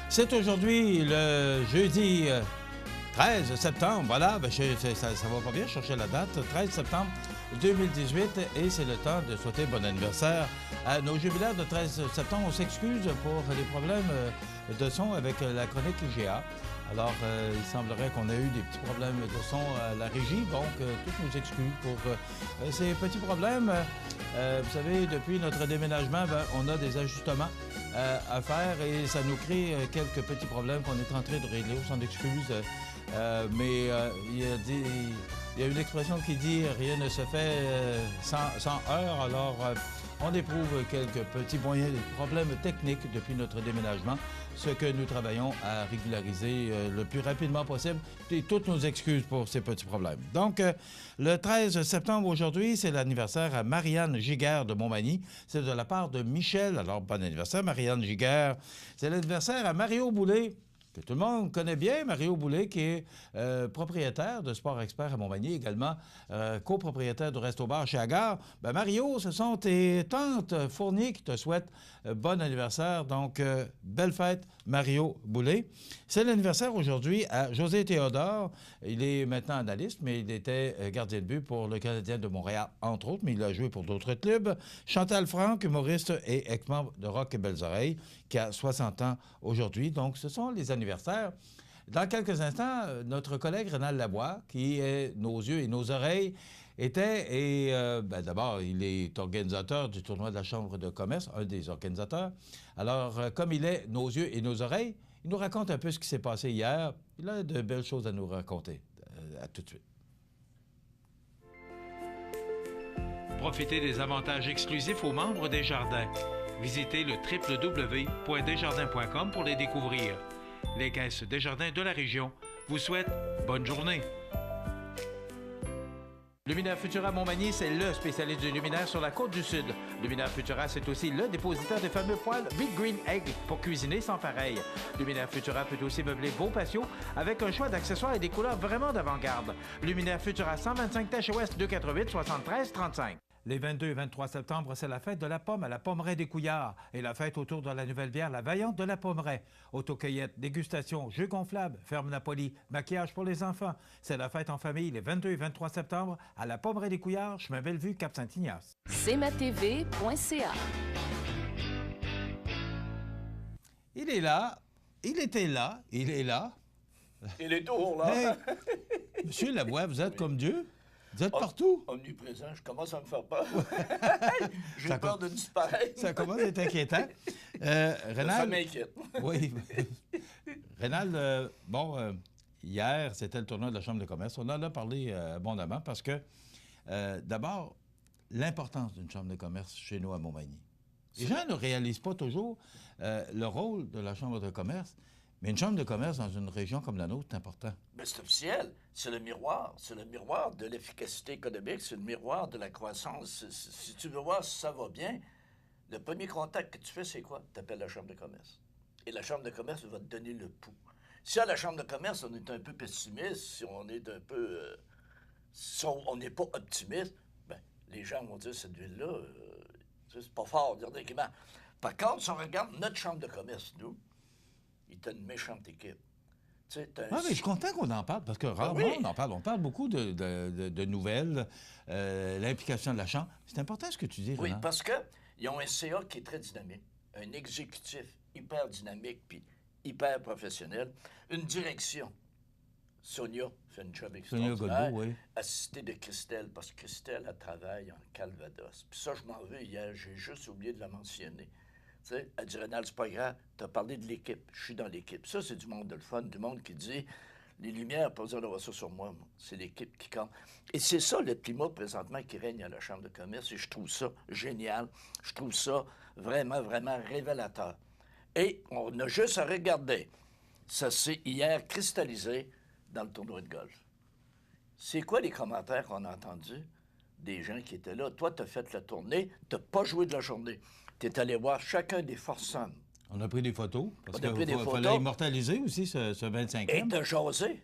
C'est aujourd'hui le jeudi 13 septembre, voilà, ça va pas bien chercher la date, 13 septembre 2018, et c'est le temps de souhaiter bon anniversaire à nos jubilaires de 13 septembre. On s'excuse pour les problèmes de son avec la chronique IGA. Alors, il semblerait qu'on a eu des petits problèmes de son à la régie, donc toutes nos excuses pour ces petits problèmes. Vous savez, depuis notre déménagement, on a des ajustements à faire et ça nous crée quelques petits problèmes qu'on est en train de régler. On s'en excuse, mais il y a une expression qui dit « rien ne se fait sans heurts ». Alors, on éprouve quelques petits problèmes techniques depuis notre déménagement, ce que nous travaillons à régulariser le plus rapidement possible. Et toutes nos excuses pour ces petits problèmes. Donc, le 13 septembre aujourd'hui, c'est l'anniversaire à Marianne Giguère de Montmagny. C'est de la part de Michel. Alors, bon anniversaire, Marianne Giguère. C'est l'anniversaire à Mario Boulay, que tout le monde connaît bien, Mario Boulay, qui est propriétaire de Sport Expert à Montmagny, également copropriétaire du Resto-Bar chez Agar. Mario, ce sont tes tantes Fournier qui te souhaitent bon anniversaire. Donc, belle fête, Mario Boulay. C'est l'anniversaire aujourd'hui à José Théodore. Il est maintenant analyste, mais il était gardien de but pour le Canadien de Montréal, entre autres, mais il a joué pour d'autres clubs. Chantal Franck, humoriste et ex-membre de Rock et Belles Oreilles, qui a 60 ans aujourd'hui. Donc, ce sont les anniversaires. Dans quelques instants, notre collègue Rénal Lavoie, qui est nos yeux et nos oreilles, d'abord, il est organisateur du tournoi de la Chambre de commerce, un des organisateurs. Alors, comme il est nos yeux et nos oreilles, il nous raconte un peu ce qui s'est passé hier. Il a de belles choses à nous raconter. À tout de suite. Profitez des avantages exclusifs aux membres des Jardins. Visitez le www.desjardins.com pour les découvrir. Les caisses Desjardins de la région vous souhaitent bonne journée. Luminaire Futura Montmagny, c'est le spécialiste du luminaire sur la côte du Sud. Luminaire Futura, c'est aussi le dépositaire des fameux poêles Big Green Egg pour cuisiner sans pareil. Luminaire Futura peut aussi meubler vos patios avec un choix d'accessoires et des couleurs vraiment d'avant-garde. Luminaire Futura, 125 Tache Ouest, 288 73 35. Les 22 et 23 septembre, c'est la fête de la pomme à la Pommeraye des Couillards et la fête autour de la nouvelle bière La Vaillante de la Pommeraye. Autocueillette, dégustation, jeux gonflables, ferme Napoli, maquillage pour les enfants. C'est la fête en famille les 22 et 23 septembre à la Pommeraye des Couillards, chemin Bellevue, Cap-Saint-Ignace. cmatv.ca. Il est là, il était là, il est là. Il est toujours là. Hey, Monsieur Lavoie, vous êtes comme Dieu? Vous êtes partout? Omniprésent, je commence à me faire peur. J'ai peur de disparaître. Ça commence à être inquiétant. Rénal, ça m'inquiète. Oui. Rénal, hier, c'était le tournoi de la Chambre de commerce. On en a parlé abondamment parce que, d'abord, l'importance d'une Chambre de commerce chez nous à Montmagny. Les gens ne réalisent pas toujours le rôle de la Chambre de commerce. Mais une chambre de commerce dans une région comme la nôtre, c'est important. Mais c'est officiel. C'est le miroir. C'est le miroir de l'efficacité économique. C'est le miroir de la croissance. Si tu veux voir si ça va bien, le premier contact que tu fais, c'est quoi? Tu appelles la chambre de commerce. Et la chambre de commerce va te donner le pouls. Si à la chambre de commerce, on est un peu pessimiste, si on est un peu... si on n'est pas optimiste, bien, les gens vont dire, cette ville-là, c'est pas fort, dire d'équipement. Par contre, si on regarde notre chambre de commerce, nous, il t'a une méchante équipe. Mais je suis content qu'on en parle, parce que rarement on en parle. On parle beaucoup de nouvelles, l'implication de la Chambre. C'est important ce que tu dis, Renan. Oui, parce qu'ils ont un CA qui est très dynamique, un exécutif hyper dynamique puis hyper professionnel, une direction Sonia fait une job Sonia extraordinaire. Godbout, oui. Assistée de Christelle, parce que Christelle, elle travaille en Calvados. Puis ça, je m'en veux hier, j'ai juste oublié de la mentionner. Tu sais, elle dit, Rénal, c'est pas grave, tu as parlé de l'équipe, je suis dans l'équipe. Ça, c'est du monde de le fun, du monde qui dit, les lumières, pas besoin d'avoir ça sur moi, c'est l'équipe qui compte. Et c'est ça le climat présentement qui règne à la Chambre de commerce, et je trouve ça génial. Je trouve ça vraiment, vraiment révélateur. Et on a juste à regarder. Ça s'est hier cristallisé dans le tournoi de golf. C'est quoi les commentaires qu'on a entendus des gens qui étaient là? Toi, tu as fait la tournée, tu n'as pas joué de la journée. Tu es allé voir chacun des foursomes. On a pris des photos, parce On a pris des qu'il photos. fallait immortaliser aussi ce 25e. Et tu as jasé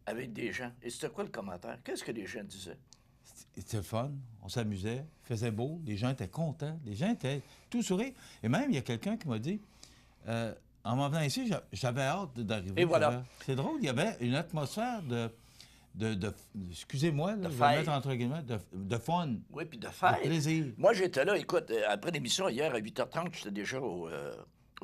avec des gens. Et c'était quoi le commentaire? Qu'est-ce que les gens disaient? C'était fun, on s'amusait, il faisait beau, les gens étaient contents, les gens étaient tout sourires. Et même, il y a quelqu'un qui m'a dit, en m'en venant ici, j'avais hâte d'arriver. Et voilà. C'est drôle, il y avait une atmosphère excusez-moi, je vais mettre entre guillemets, de fun. Oui, puis de fête. De plaisir. Moi, j'étais là, écoute, après l'émission, hier, à 8h30, j'étais déjà au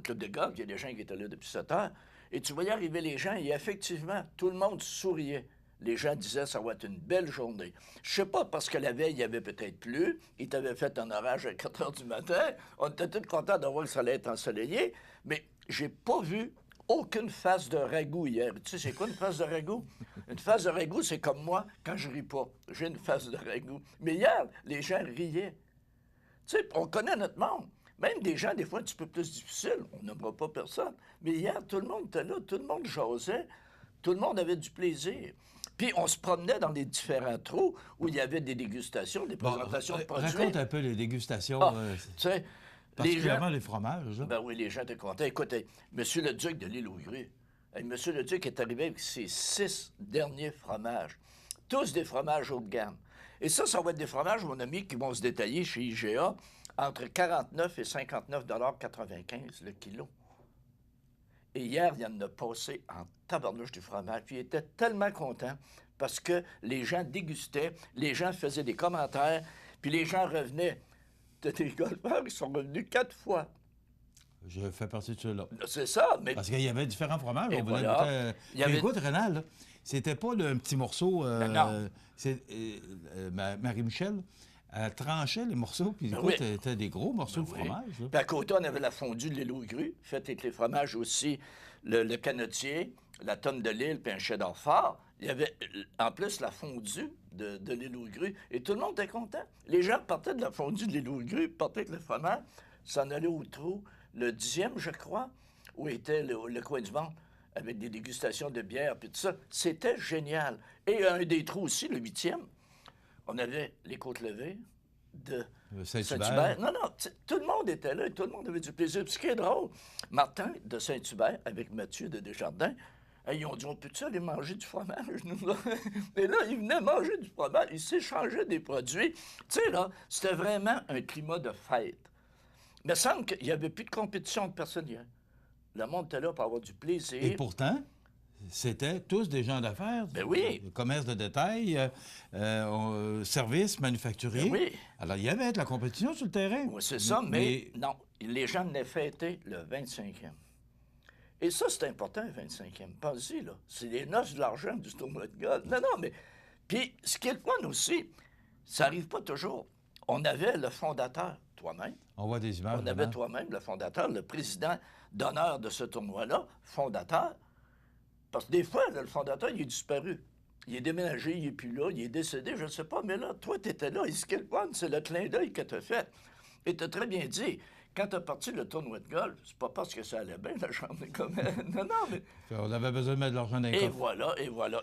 club de golf. Il y a des gens qui étaient là depuis 7 heures. Et tu voyais arriver les gens, et effectivement, tout le monde souriait. Les gens disaient, ça va être une belle journée. Je sais pas, parce que la veille, il y avait peut-être plu. Il t'avait fait un orage à 4 heures du matin. On était tous contents de voir que ça allait être ensoleillé. Mais j'ai pas vu aucune face de ragoût hier. Tu sais, c'est quoi une face de ragoût? Une face de ragoût, c'est comme moi quand je ris pas. J'ai une face de ragoût. Mais hier, les gens riaient. Tu sais, on connaît notre monde. Même des gens, des fois, un petit peu plus difficiles. On n'aimera pas personne. Mais hier, tout le monde était là. Tout le monde jasait. Tout le monde avait du plaisir. Puis on se promenait dans les différents trous où il y avait des dégustations, des présentations de produits. Raconte un peu les dégustations. Tu sais, particulièrement les fromages. Là. Ben oui, les gens étaient contents. Écoutez, M. le Duc de l'île aux Grues, M. le Duc est arrivé avec ses 6 derniers fromages. Tous des fromages haut de gamme. Et ça va être des fromages, mon ami, qui vont se détailler chez IGA entre 49 et 59,95 $ le kilo. Et hier, il y en a passé en tabarnouche du fromage. Puis il était tellement content parce que les gens dégustaient, les gens faisaient des commentaires, puis les gens revenaient. T'as des golfeurs qui sont revenus 4 fois. Je fais partie de ceux-là. C'est ça, mais... Parce qu'il y avait différents fromages. Et on voilà. voulait goûter... Écoute, Rénal, là, c'était pas un petit morceau... non. Marie-Michel, elle tranchait les morceaux, puis écoute, c'était des gros morceaux de fromage. Puis à côté, on avait la fondue de l'île aux Grues, faite avec les fromages aussi, le canotier, la tonne de l'île, puis un cheddar fort. Il y avait en plus la fondue de l'île aux Grues, et tout le monde était content. Les gens partaient de la fondue de l'île aux Grues, partaient avec le fromage, s'en allaient au trou, le 10e, je crois, où était le coin du ventre, avec des dégustations de bière, puis tout ça. C'était génial. Et un des trous aussi, le 8e, on avait les côtes levées de Saint-Hubert. Non, tout le monde était là et tout le monde avait du plaisir. Puis ce qui est drôle, Martin de Saint-Hubert avec Mathieu de Desjardins, ils ont dit, on peut-tu aller manger du fromage, nous? Et là, ils venaient manger du fromage, ils s'échangeaient des produits. Tu sais, là, c'était vraiment un climat de fête. Mais il me semble qu'il n'y avait plus de compétition de personne hier. Le monde était là pour avoir du plaisir. Et pourtant... C'était tous des gens d'affaires, ben oui. Commerce de détail, services manufacturiers. Ben oui. Alors, il y avait de la compétition sur le terrain. Oui, c'est ça, mais non, les gens venaient fêter le 25e. Et ça, c'est important, le 25e. Pensez-y, là. C'est les noces de l'argent du tournoi de golf. Non, mais... Puis, ce qui est le fun aussi, ça n'arrive pas toujours. On avait le fondateur, toi-même. On voit des images. On avait toi-même, le fondateur, le président d'honneur de ce tournoi-là, fondateur. Parce que des fois, là, le fondateur, il est disparu. Il est déménagé, il n'est plus là, il est décédé, je ne sais pas. Mais là, toi, tu étais là. Et ce qui est le fun, c'est le clin d'œil que tu as fait. Et tu as très bien dit, quand tu as parti le tournoi de golf, c'est pas parce que ça allait bien, la chambre de commerce. Non, mais... On avait besoin de mettre de l'argent dans les coffres.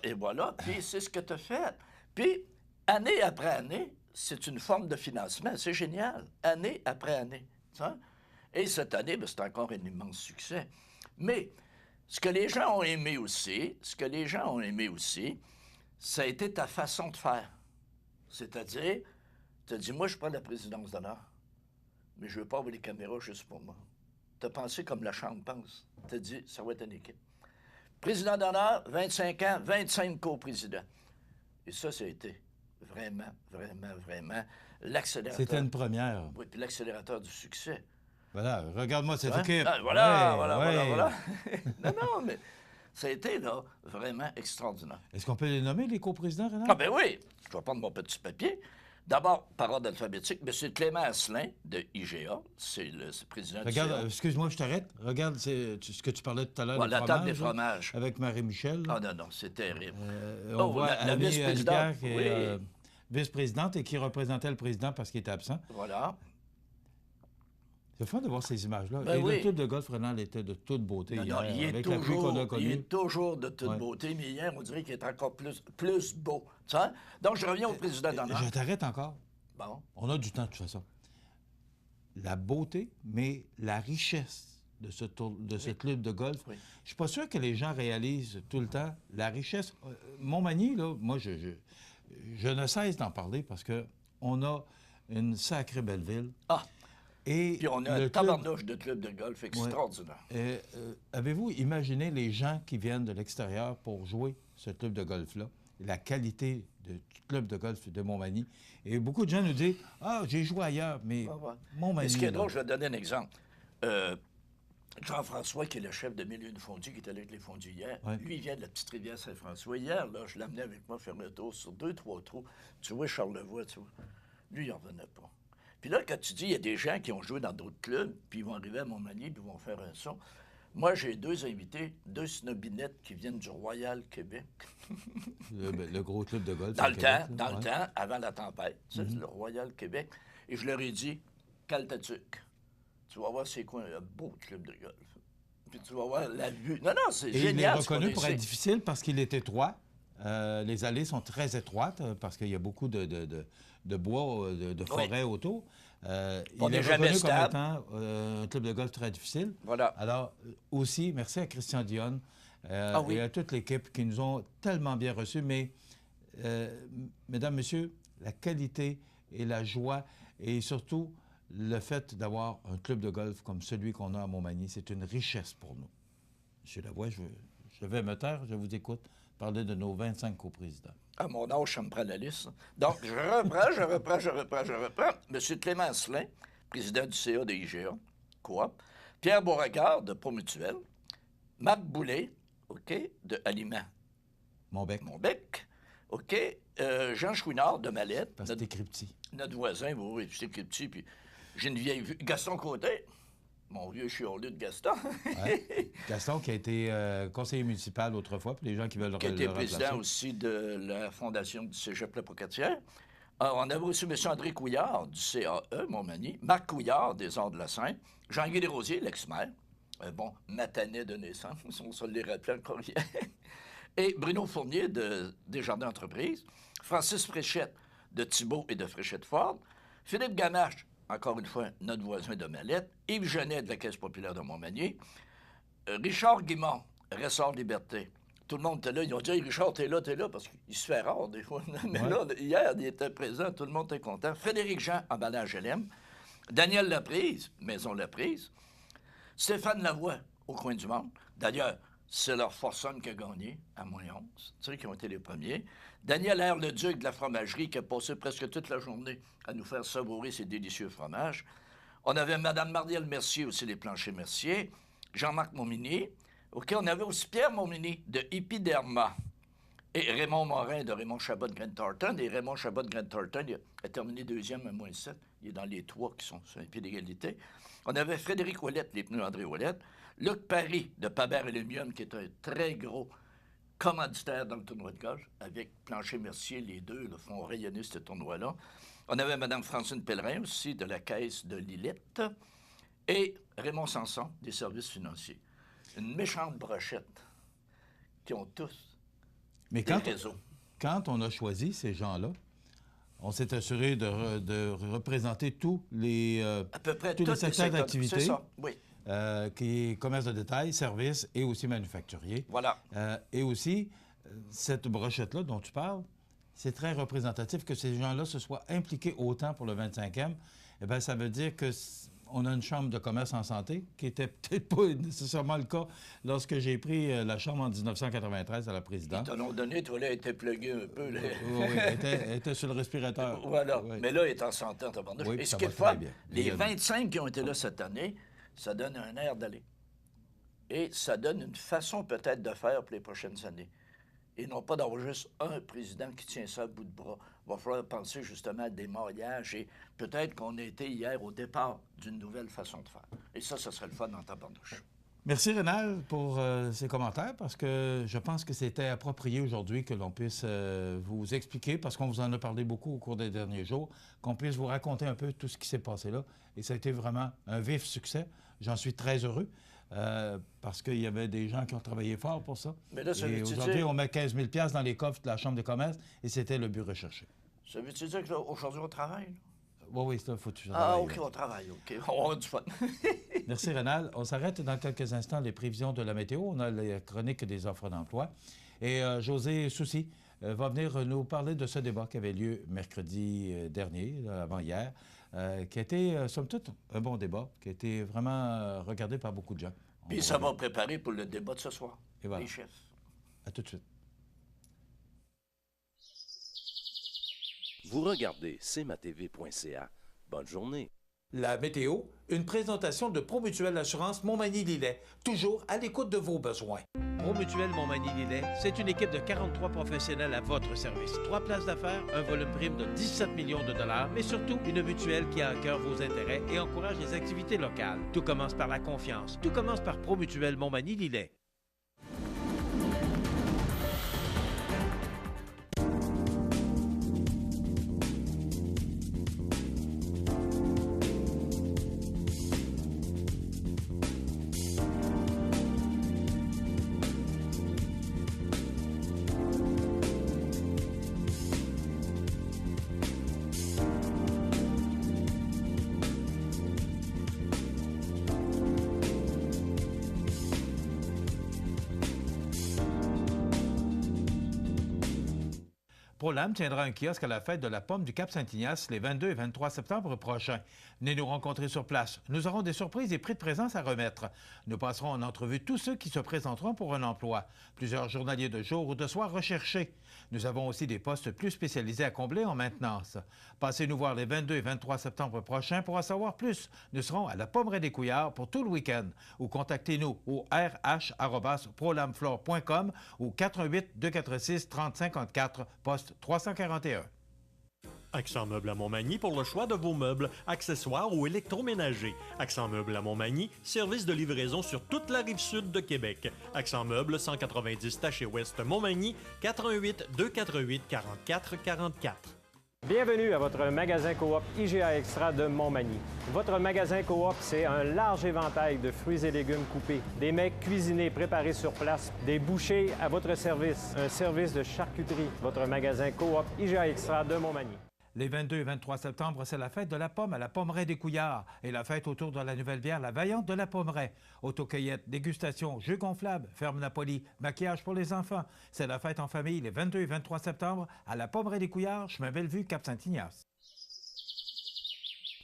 Et voilà. Puis c'est ce que tu as fait. Puis, année après année, c'est une forme de financement. C'est génial. Année après année. Ça? Et cette année, ben, c'est encore un immense succès. Mais... Ce que les gens ont aimé aussi, ça a été ta façon de faire. C'est-à-dire, tu as dit, moi, je prends la présidence d'honneur, mais je ne veux pas avoir les caméras juste pour moi. Tu as pensé comme la Chambre pense. Tu as dit, ça va être une équipe. Président d'honneur, 25 ans, 25 co-présidents. Et ça a été vraiment l'accélérateur. C'était une première. Oui, puis l'accélérateur du succès. Voilà, regarde-moi cette équipe. Voilà. Non, mais Ça a été, là, vraiment extraordinaire. Est-ce qu'on peut les nommer, les coprésidents, Renard? Ah ben oui! Je vais prendre mon petit papier. D'abord, par ordre alphabétique, M. Clément Asselin, de IGA, c'est le président du Regarde, CA. excuse-moi, je t'arrête. Regarde ce que tu parlais tout à l'heure, La table des fromages. Avec Marie-Michel. Ah non, c'est terrible. On voit la Annie vice-présidente. Elgar, qui est vice-présidente et qui représentait le président parce qu'il était absent. Voilà. C'est fun de voir ces images-là. Ben et oui. le club de golf, Renal, était de toute beauté Non, hier, il est avec la pluie qu'on a connue. Il est toujours de toute beauté, mais hier, on dirait qu'il est encore plus beau. Tu sais? Donc, je reviens au président d'honneur. Je t'arrête encore. Bon. On a du temps, de toute façon. La beauté, mais la richesse de ce club de golf. Oui. Je suis pas sûr que les gens réalisent tout le temps la richesse. Montmagny, là, moi, je ne cesse d'en parler parce qu'on a une sacrée belle ville. Ah! Et puis on a un tabarnouche de club de golf extraordinaire. Avez-vous imaginé les gens qui viennent de l'extérieur pour jouer ce club de golf-là? La qualité du club de golf de Montmagny. Et beaucoup de gens nous disent « Ah, j'ai joué ailleurs, mais Montmagny... » Mais ce qui est drôle, je vais te donner un exemple. Jean-François, qui est le chef de Milieu de Fondue, qui est allé avec les fondus hier, lui, il vient de la petite rivière Saint-François. Hier, là, je l'amenais avec moi faire le tour sur 2-3 trous. Tu vois, Charlevoix, tu vois. Lui, il n'en revenait pas. Puis là, quand tu dis, il y a des gens qui ont joué dans d'autres clubs, puis ils vont arriver à Montmagny, puis ils vont faire un son. Moi, j'ai 2 invités, 2 snobinettes qui viennent du Royal Québec. le gros club de golf. Dans le temps, avant la tempête. C'est le Royal Québec. Et je leur ai dit, Caltatuc, tu vas voir c'est quoi un beau club de golf. Puis tu vas voir la vue. Non, c'est génial. Il est reconnu pour être difficile parce qu'il est étroit. Les allées sont très étroites parce qu'il y a beaucoup de bois, de forêt autour. On n'est jamais stable. Comme étant un club de golf très difficile. Voilà. Alors, aussi, merci à Christian Dionne et à toute l'équipe qui nous ont tellement bien reçus. Mais, mesdames, messieurs, la qualité et la joie et surtout le fait d'avoir un club de golf comme celui qu'on a à Montmagny, c'est une richesse pour nous. Monsieur Lavoie, je vais me taire, je vous écoute parler de nos 25 coprésidents. À mon âge, ça me prend la liste. Donc, je reprends. M. Clément Asselin, président du CA de IGA, Coop. Pierre Beauregard, de Promutuel. Marc Boulay, OK, de Aliments. Montbec. OK. Jean Chouinard, de Mallette. Parce que t'écris petit. Notre voisin, oui, j'écris petit. Puis j'ai une vieille vue. Gaston Côté. Mon vieux chioleux de Gaston. Gaston qui a été conseiller municipal autrefois, pour les gens qui veulent le remplacer. Qui a été président aussi de la fondation du Cégep La Pocatière. On avait aussi M. André Couillard du CAE, Montmagny, Marc Couillard des Arts de la Seine, Jean-Guy Desrosiers, l'ex-maire, Matanais de naissance, on se les rappelait encore hier, et Bruno Fournier de Desjardins Entreprises, Francis Fréchette de Thibault et de Fréchette-Ford, Philippe Gamache, encore une fois, notre voisin de Mallette, Yves Genet de la Caisse populaire de Montmagny, Richard Guimond, Ressort Liberté. Tout le monde était là. Ils ont dit hey, « Richard, t'es là, parce qu'il se fait rare des fois. » Mais là, hier, il était présent, tout le monde était content. Frédéric Jean, emballage LM. Daniel Laprise, Maison Laprise. Stéphane Lavoie, au coin du monde. D'ailleurs, c'est leur Forson qui a gagné, à moins 11. Tu sais, qui ont été les premiers. Daniel R. Leduc de la fromagerie qui a passé presque toute la journée à nous faire savourer ces délicieux fromages. On avait Mme Marielle Mercier aussi, les planchers Mercier. Jean-Marc Montminier. OK, on avait aussi Pierre Montminier de Epiderma. Et Raymond Morin de Raymond Chabot de Grant Thornton. Et Raymond Chabot de Grant Thornton, il a terminé 2e à moins 7. Il est dans les 3 qui sont sur un pied d'égalité. On avait Frédéric Ouellette, les pneus André Ouellette. Luc Paris de Paber Aluminium, qui est un très gros commanditaire dans le tournoi de golf, avec Plancher Mercier, les deux font rayonner ce tournoi-là. On avait Mme Francine Pellerin aussi, de la Caisse de Lillette, et Raymond Sanson, des services financiers. Une méchante brochette qui ont tous des réseaux. Quand on a choisi ces gens-là, on s'est assuré de représenter tous les, à peu près tous les secteurs d'activité. C'est ça, oui. Qui est commerce de détail, services et aussi manufacturier. Voilà. Et aussi, cette brochette-là dont tu parles, c'est très représentatif que ces gens-là se soient impliqués autant pour le 25e. Eh bien, ça veut dire qu'on a une chambre de commerce en santé, qui n'était peut-être pas nécessairement le cas lorsque j'ai pris la chambre en 1993 à la présidence. Ils t'en ont donné, toi, là, elle était pluguée un peu. Là. Oui, elle était sur le respirateur. Voilà. Oui. Mais là, elle est en santé, en tabarnouche. Oui, et ce qui est fun, les 25 qui ont été là cette année, ça donne un air d'aller. Et ça donne une façon peut-être de faire pour les prochaines années. Et non pas d'avoir juste un président qui tient ça à bout de bras. Il va falloir penser justement à des mariages et peut-être qu'on a été hier au départ d'une nouvelle façon de faire. Et ça serait le fun en tabarnouche. Merci, Rénal, pour ces commentaires, parce que je pense que c'était approprié aujourd'hui que l'on puisse vous expliquer, parce qu'on vous en a parlé beaucoup au cours des derniers jours, qu'on puisse vous raconter un peu tout ce qui s'est passé là. Et ça a été vraiment un vif succès. J'en suis très heureux, parce qu'il y avait des gens qui ont travaillé fort pour ça. Mais là, ça et aujourd'hui, on met 15 000 $ dans les coffres de la Chambre des commerces, et c'était le but recherché. Ça veut-tu dire qu'aujourd'hui, on travaille? Là? Oui, c'est là, faut que tu travailles. Ah, OK, on travaille, OK. On a du fun. Merci, Rénal. On s'arrête dans quelques instants les prévisions de la météo. On a la chronique des offres d'emploi. Et José Soucy va venir nous parler de ce débat qui avait lieu mercredi dernier, avant-hier, qui a été, somme toute, un bon débat, qui a été vraiment regardé par beaucoup de gens. Puis ça va préparer pour le débat de ce soir, et voilà. Les chefs. À tout de suite. Vous regardez cmatv.ca. Bonne journée. La météo, une présentation de Promutuelle Assurance Montmagny-Lillet, toujours à l'écoute de vos besoins. Promutuelle Montmagny-Lillet, c'est une équipe de 43 professionnels à votre service. 3 places d'affaires, un volume prime de 17 millions de dollars, mais surtout une mutuelle qui a à cœur vos intérêts et encourage les activités locales. Tout commence par la confiance. Tout commence par Promutuelle Montmagny-Lillet. ProLam tiendra un kiosque à la fête de la pomme du Cap-Saint-Ignace les 22 et 23 septembre prochains. Venez nous rencontrer sur place. Nous aurons des surprises et prix de présence à remettre. Nous passerons en entrevue tous ceux qui se présenteront pour un emploi. Plusieurs journaliers de jour ou de soir recherchés. Nous avons aussi des postes plus spécialisés à combler en maintenance. Passez nous voir les 22 et 23 septembre prochains pour en savoir plus. Nous serons à la Pommeraie des Couillards pour tout le week-end. Ou contactez-nous au rh@prolamflore.com ou 418-246-3054, poste 341. Accent Meubles à Montmagny pour le choix de vos meubles, accessoires ou électroménagers. Accent Meubles à Montmagny, service de livraison sur toute la rive sud de Québec. Accent Meubles, 190 Taché-Ouest Montmagny, 418-248-4444. Bienvenue à votre magasin Coop IGA Extra de Montmagny. Votre magasin Coop, c'est un large éventail de fruits et légumes coupés, des mets cuisinés préparés sur place, des bouchées à votre service, un service de charcuterie. Votre magasin Coop IGA Extra de Montmagny. Les 22 et 23 septembre, c'est la fête de la pomme à la Pommeraie des Couillards et la fête autour de la nouvelle bière La Vaillante de la Pommeraie. Autocueillette, dégustation, jeux gonflables, ferme Napoli, maquillage pour les enfants. C'est la fête en famille les 22 et 23 septembre à la Pommeraie des Couillards, chemin Bellevue, Cap-Saint-Ignace.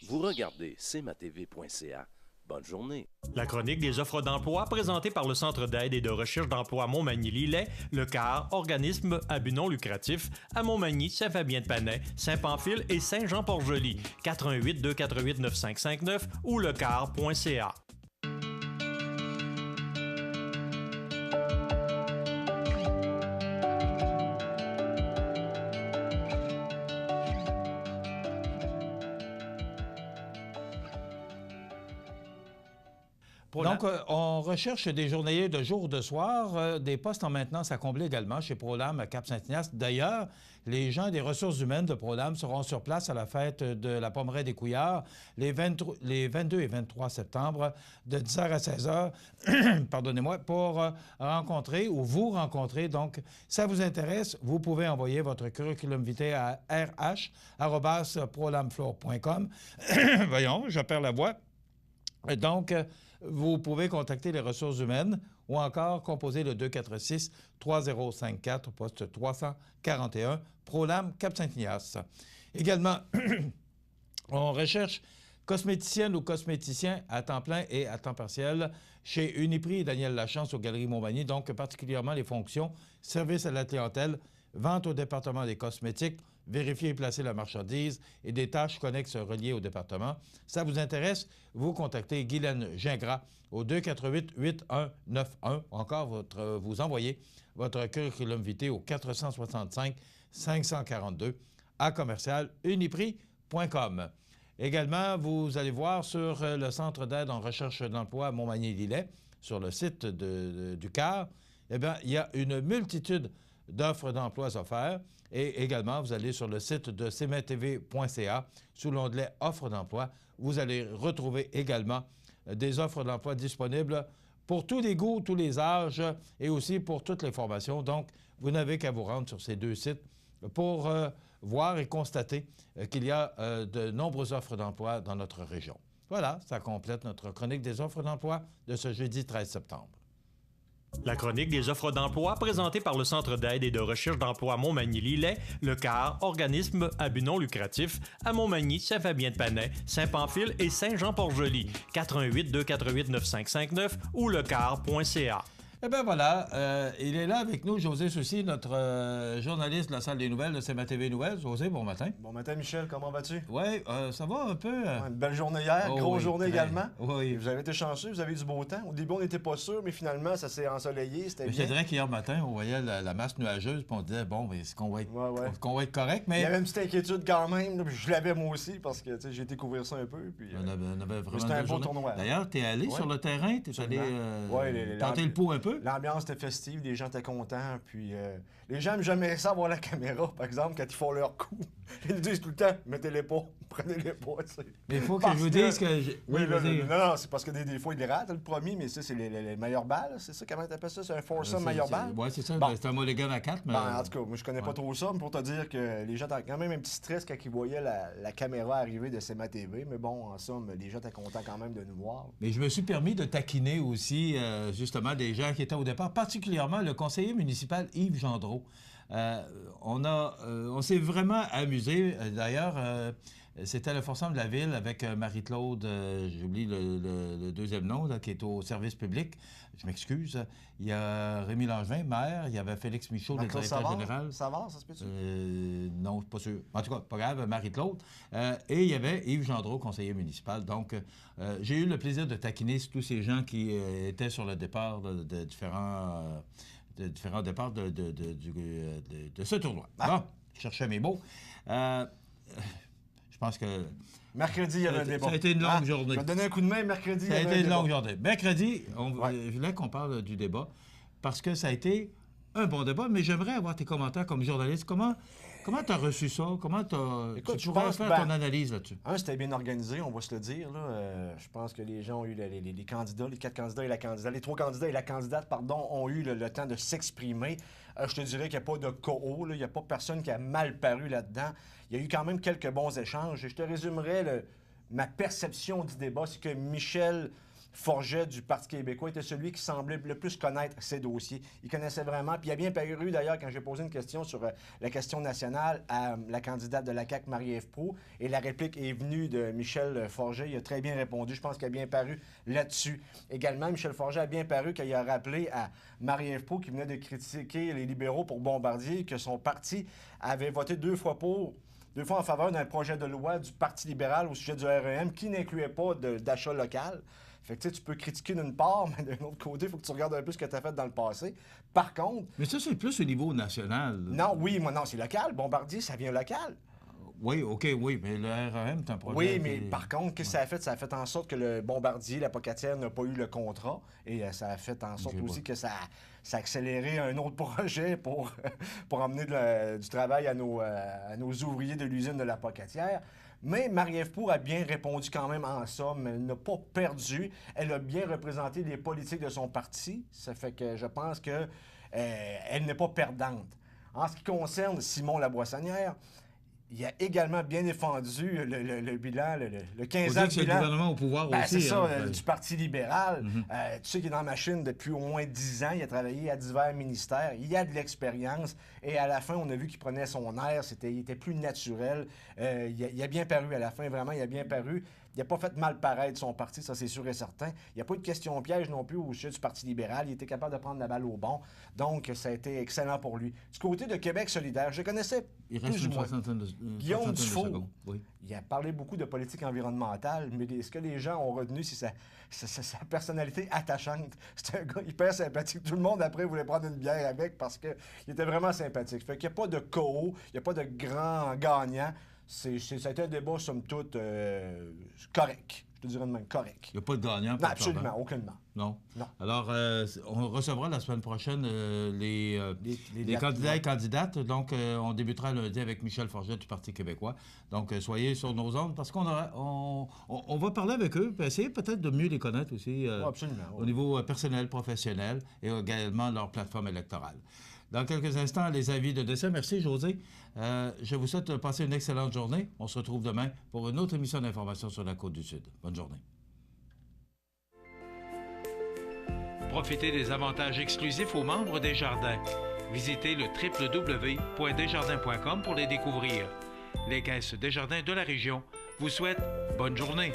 Vous regardez cmatv.ca. Bonne journée. La chronique des offres d'emploi présentée par le Centre d'aide et de recherche d'emploi Montmagny-Lillet, le CAR, organisme à but non lucratif, à Montmagny, Saint-Fabien-de-Panay, Saint-Pamphile et Saint-Jean-Port-Joli. 418-248-9559 ou lecar.ca. Donc, on recherche des journaliers de jour ou de soir, des postes en maintenance à combler également chez ProLam à Cap-Saint-Ignace. D'ailleurs, les gens des ressources humaines de ProLam seront sur place à la fête de la Pommeraie des Couillards les 22 et 23 septembre de 10h à 16h, pardonnez-moi, pour rencontrer ou vous rencontrer. Donc, si ça vous intéresse, vous pouvez envoyer votre curriculum vitae à rh@prolamflore.com. Voyons, je perds la voix. Donc, vous pouvez contacter les ressources humaines ou encore composer le 246-3054, poste 341, ProLam Cap-Saint-Ignace. Également, on recherche cosméticienne ou cosméticien à temps plein et à temps partiel chez Uniprix et Daniel Lachance aux Galeries Montmagny, donc particulièrement les fonctions service à la clientèle, vente au département des cosmétiques, vérifier et placer la marchandise et des tâches connexes reliées au département. Ça vous intéresse? Vous contactez Guylaine Gingras au 248-8191 ou encore vous envoyez votre curriculum vitae au 465-542 à commercial-uniprix.com. Également, vous allez voir sur le Centre d'aide en recherche d'emploi à Montmagny-Lillet, sur le site du CAR, eh bien, il y a une multitude d'offres d'emplois offerts. Et également, vous allez sur le site de cmtv.ca, sous l'onglet « Offres d'emploi ». Vous allez retrouver également des offres d'emploi disponibles pour tous les goûts, tous les âges et aussi pour toutes les formations. Donc, vous n'avez qu'à vous rendre sur ces deux sites pour voir et constater qu'il y a de nombreuses offres d'emploi dans notre région. Voilà, ça complète notre chronique des offres d'emploi de ce jeudi 13 septembre. La chronique des offres d'emploi présentée par le Centre d'aide et de recherche d'emploi Montmagny-Lillet, le CAR, organisme à but non lucratif, à Montmagny, Saint-Fabien-de-Panay, Saint-Pamphile et Saint-Jean-Port-Joli. 418-248-9559 ou lecar.ca. Eh bien voilà, il est là avec nous, José Soucy, notre journaliste de la salle des nouvelles de CMA-TV Nouvelles. José, bon matin. Bon matin, Michel, comment vas-tu? Oui, ça va un peu. Une belle journée hier, grosse journée également. Oui. Vous avez été chanceux, vous avez eu du beau temps. Au début, on n'était pas sûr, mais finalement, ça s'est ensoleillé, c'était bien. Je dirais qu'hier matin, on voyait la masse nuageuse, puis on disait, bon, est-ce qu'on va être correct? Mais... Il y avait une petite inquiétude quand même, là, puis je l'avais moi aussi, parce que j'ai été couvrir ça un peu. Puis, on avait vraiment c'était un beau tournoi. D'ailleurs, tu es allé sur le terrain, tu es allé tenter le pouls un peu? L'ambiance était festive, les gens étaient contents, puis les gens n'aiment jamais ça voir la caméra, par exemple, quand ils font leur coup. Ils nous disent tout le temps, mettez-les pas, prenez-les pas, tu sais. Mais il faut que je vous dise que... Oui, non, c'est parce que des fois, ils les ratent, le premier, mais ça, c'est les meilleures balles, c'est ça, comment t'appelles ça? C'est un foursome meilleure balle? Oui, c'est ça, c'est un mulligan à 4, mais... En tout cas, moi, je connais pas trop ça, mais pour te dire que les gens avaient quand même un petit stress quand ils voyaient la caméra arriver de CMA-TV, mais bon, en somme, les gens étaient contents quand même de nous voir. Mais je me suis permis de taquiner aussi, justement, des gens qui étaient au départ, particulièrement le conseiller municipal Yves Gendreau. On s'est vraiment amusé. D'ailleurs, c'était le forçant de la ville avec Marie-Claude, j'oublie le deuxième nom, là, qui est au service public. Je m'excuse. Il y a Rémi Langevin, maire. Il y avait Félix Michaud, le directeur général. Ça se peut-tu? Non, pas sûr. En tout cas, pas grave, Marie-Claude. Et il y avait Yves Gendreau, conseiller municipal. Donc, j'ai eu le plaisir de taquiner tous ces gens qui étaient sur le départ de différents départs de ce tournoi. Bon, je cherchais mes mots. Je pense que... Mercredi, il y avait un débat. Ça a été une longue journée. Je vais te donner un coup de main, mercredi. Ça a été une longue journée. Mercredi, je voulais qu'on parle du débat parce que ça a été un bon débat, mais j'aimerais avoir tes commentaires comme journaliste. Comment tu as reçu ça? Comment tu pourrais faire ton analyse là-dessus? C'était bien organisé, on va se le dire. Là. Je pense que les gens ont eu les candidats, les 4 candidats et la candidate, les 3 candidats et la candidate, pardon, ont eu le temps de s'exprimer. Je te dirais qu'il n'y a pas de co-haut, il n'y a pas personne qui a mal paru là-dedans. Il y a eu quand même quelques bons échanges. Et je te résumerai ma perception du débat, c'est que Michel Forget du Parti québécois était celui qui semblait le plus connaître ses dossiers. Il connaissait vraiment, puis il a bien paru d'ailleurs quand j'ai posé une question sur la question nationale à la candidate de la CAQ, Marie-Ève Proulx, et la réplique est venue de Michel Forget. Il a très bien répondu. Je pense qu'il a bien paru là-dessus. Également, Michel Forget a bien paru quand il a rappelé à Marie-Ève Proulx, qui venait de critiquer les libéraux pour Bombardier, que son parti avait voté 2 fois en faveur d'un projet de loi du Parti libéral au sujet du REM qui n'incluait pas d'achat local. Fait que tu peux critiquer d'une part, mais d'un autre côté, il faut que tu regardes un peu ce que tu as fait dans le passé. Par contre... Mais ça, c'est plus au niveau national. Non, c'est local. Bombardier, ça vient local. Oui, OK, oui, mais le REM, c'est un projet... Oui, mais par contre, qu'est-ce que ça a fait? Ça a fait en sorte que le Bombardier, la Pocatière, n'a pas eu le contrat. Et ça a fait en sorte aussi que ça a accéléré un autre projet pour emmener du travail à nos ouvriers de l'usine de la Pocatière. Mais Marie-Ève Proulx a bien répondu quand même en somme. Elle n'a pas perdu. Elle a bien représenté les politiques de son parti. Ça fait que je pense qu'elle n'est pas perdante. En ce qui concerne Simon Laboissonnière, Il a également bien défendu le bilan, le 15 ans de bilan. C'est le gouvernement au pouvoir aussi. C'est ça, hein, du Parti libéral. Tu sais qu'il est dans la machine depuis au moins 10 ans. Il a travaillé à divers ministères. Il a de l'expérience. Et à la fin, on a vu qu'il prenait son air. Il était plus naturel. Il a bien paru à la fin, vraiment, il a bien paru. Il n'a pas fait mal paraître son parti, ça c'est sûr et certain. Il n'y a pas eu de question piège non plus au sujet du Parti libéral. Il était capable de prendre la balle au bon. Donc, ça a été excellent pour lui. Du côté de Québec solidaire, je connaissais plus ou moins Guillaume Dufault. Oui. Il a parlé beaucoup de politique environnementale, mais ce que les gens ont retenu, c'est sa personnalité attachante. C'est un gars hyper sympathique. Tout le monde, après, voulait prendre une bière avec parce qu'il était vraiment sympathique. Fait qu'il n'y a pas de KO, il n'y a pas de grand gagnant. Ça a été un débat, somme toute, correct. Je te dirais de même, correct. Il n'y a pas de gagnant. Non, absolument, aucunement. Non. Alors, on recevra la semaine prochaine les candidats et candidates. Donc, on débutera lundi avec Michel Forget du Parti québécois. Donc, soyez sur nos ondes parce qu'on va parler avec eux et essayer peut-être de mieux les connaître aussi au niveau personnel, professionnel et également leur plateforme électorale. Dans quelques instants, les avis de décès. Merci, José. Je vous souhaite de passer une excellente journée. On se retrouve demain pour une autre émission d'information sur la Côte-du-Sud. Bonne journée. Profitez des avantages exclusifs aux membres des Jardins. Visitez le www.desjardins.com pour les découvrir. Les caisses Desjardins de la région vous souhaitent bonne journée.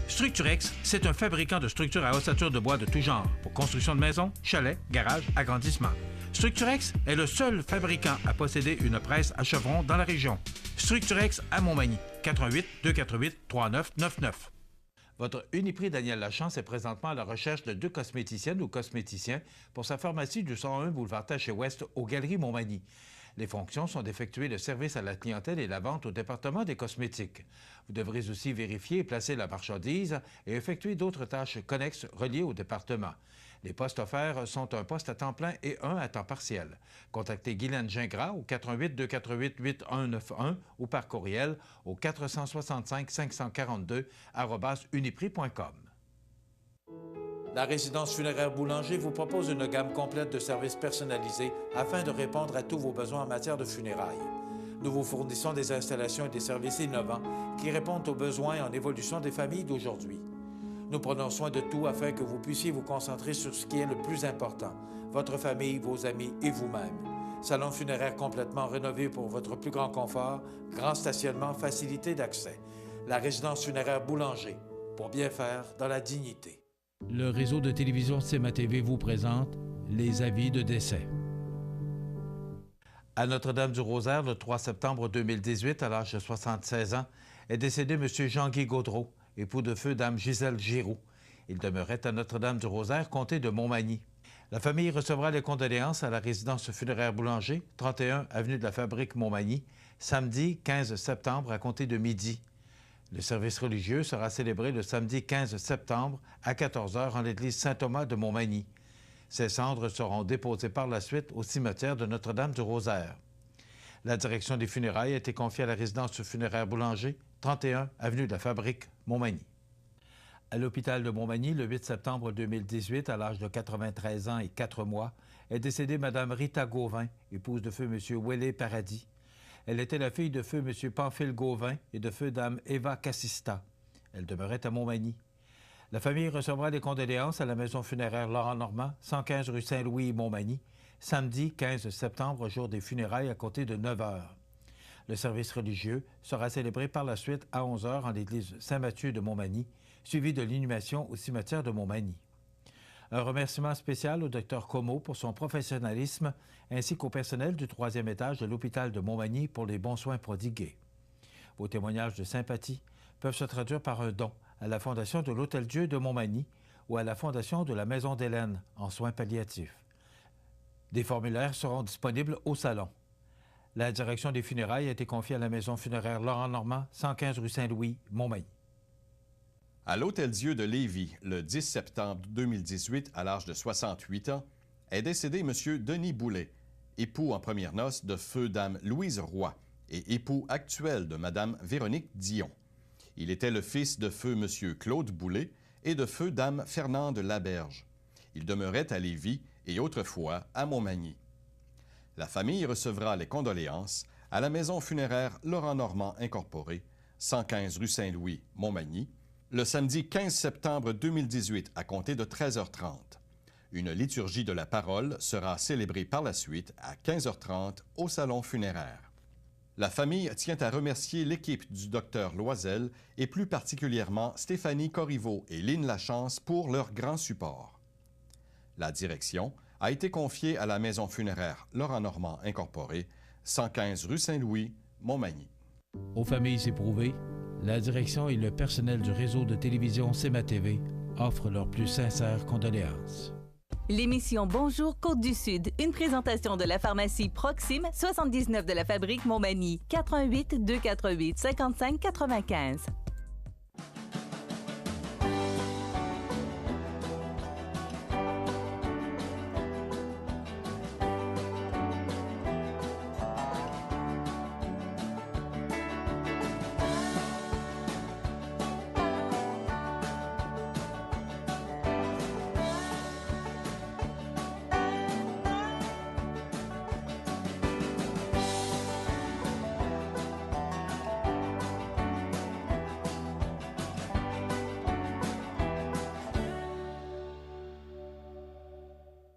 Structurex, c'est un fabricant de structures à ossature de bois de tout genre pour construction de maisons, chalets, garages, agrandissements. Structurex est le seul fabricant à posséder une presse à chevron dans la région. Structurex à Montmagny, 88 248 3999. Votre Uniprix Daniel Lachance est présentement à la recherche de 2 cosméticiennes ou cosméticiens pour sa pharmacie du 101 boulevard Taché-Ouest aux Galeries Montmagny. Les fonctions sont d'effectuer le service à la clientèle et la vente au département des cosmétiques. Vous devrez aussi vérifier et placer la marchandise et effectuer d'autres tâches connexes reliées au département. Les postes offerts sont un poste à temps plein et un à temps partiel. Contactez Guylaine Gingras au 88 248 8191 ou par courriel au 465 542 @uniprix.com. La résidence funéraire Boulanger vous propose une gamme complète de services personnalisés afin de répondre à tous vos besoins en matière de funérailles. Nous vous fournissons des installations et des services innovants qui répondent aux besoins en évolution des familles d'aujourd'hui. Nous prenons soin de tout afin que vous puissiez vous concentrer sur ce qui est le plus important, votre famille, vos amis et vous-même. Salon funéraire complètement rénové pour votre plus grand confort, grand stationnement, facilité d'accès. La résidence funéraire Boulanger, pour bien faire dans la dignité. Le réseau de télévision CMA-TV vous présente les avis de décès. À Notre-Dame-du-Rosaire, le 3 septembre 2018, à l'âge de 76 ans, est décédé M. Jean-Guy Gaudreau, époux de feu Dame Gisèle Giroux. Il demeurait à Notre-Dame-du-Rosaire, comté de Montmagny. La famille recevra les condoléances à la résidence funéraire Boulanger, 31 avenue de la Fabrique Montmagny, samedi 15 septembre à compter de midi. Le service religieux sera célébré le samedi 15 septembre à 14 h en l'église Saint-Thomas de Montmagny. Ces cendres seront déposées par la suite au cimetière de Notre-Dame-du-Rosaire. La direction des funérailles a été confiée à la résidence funéraire Boulanger, 31 avenue de la Fabrique, Montmagny. À l'hôpital de Montmagny, le 8 septembre 2018, à l'âge de 93 ans et 4 mois, est décédée Mme Rita Gauvin, épouse de feu M. Wellé Paradis. Elle était la fille de feu M. Pamphile Gauvin et de feu Dame Eva Cassista. Elle demeurait à Montmagny. La famille recevra les condoléances à la maison funéraire Laurent-Normand, 115 rue Saint-Louis, Montmagny, samedi 15 septembre, jour des funérailles à compter de 9 h. Le service religieux sera célébré par la suite à 11 h en l'église Saint-Mathieu de Montmagny, suivi de l'inhumation au cimetière de Montmagny. Un remerciement spécial au Dr Comeau pour son professionnalisme ainsi qu'au personnel du 3e étage de l'hôpital de Montmagny pour les bons soins prodigués. Vos témoignages de sympathie peuvent se traduire par un don à la Fondation de l'Hôtel-Dieu de Montmagny ou à la Fondation de la Maison d'Hélène en soins palliatifs. Des formulaires seront disponibles au salon. La direction des funérailles a été confiée à la maison funéraire Laurent-Normand, 115 rue Saint-Louis, Montmagny. À l'Hôtel-Dieu de Lévis, le 10 septembre 2018, à l'âge de 68 ans, est décédé M. Denis Boulet, époux en premières noces de feu Dame Louise Roy et époux actuel de Mme Véronique Dion. Il était le fils de feu M. Claude Boulet et de feu Dame Fernande Laberge. Il demeurait à Lévis et autrefois à Montmagny. La famille recevra les condoléances à la maison funéraire Laurent Normand Incorporée, 115 rue Saint-Louis, Montmagny, le samedi 15 septembre 2018 à compter de 13h30. Une liturgie de la parole sera célébrée par la suite à 15h30 au salon funéraire. La famille tient à remercier l'équipe du Dr Loisel et plus particulièrement Stéphanie Corriveau et Lynne Lachance pour leur grand support. La direction a été confiée à la maison funéraire Laurent Normand Incorporée, 115 rue Saint-Louis, Montmagny. Aux familles éprouvées, la direction et le personnel du réseau de télévision CMA-TV offrent leurs plus sincères condoléances. L'émission Bonjour Côte-du-Sud, une présentation de la pharmacie Proxime, 79 de la Fabrique Montmagny, 88 248 55 95.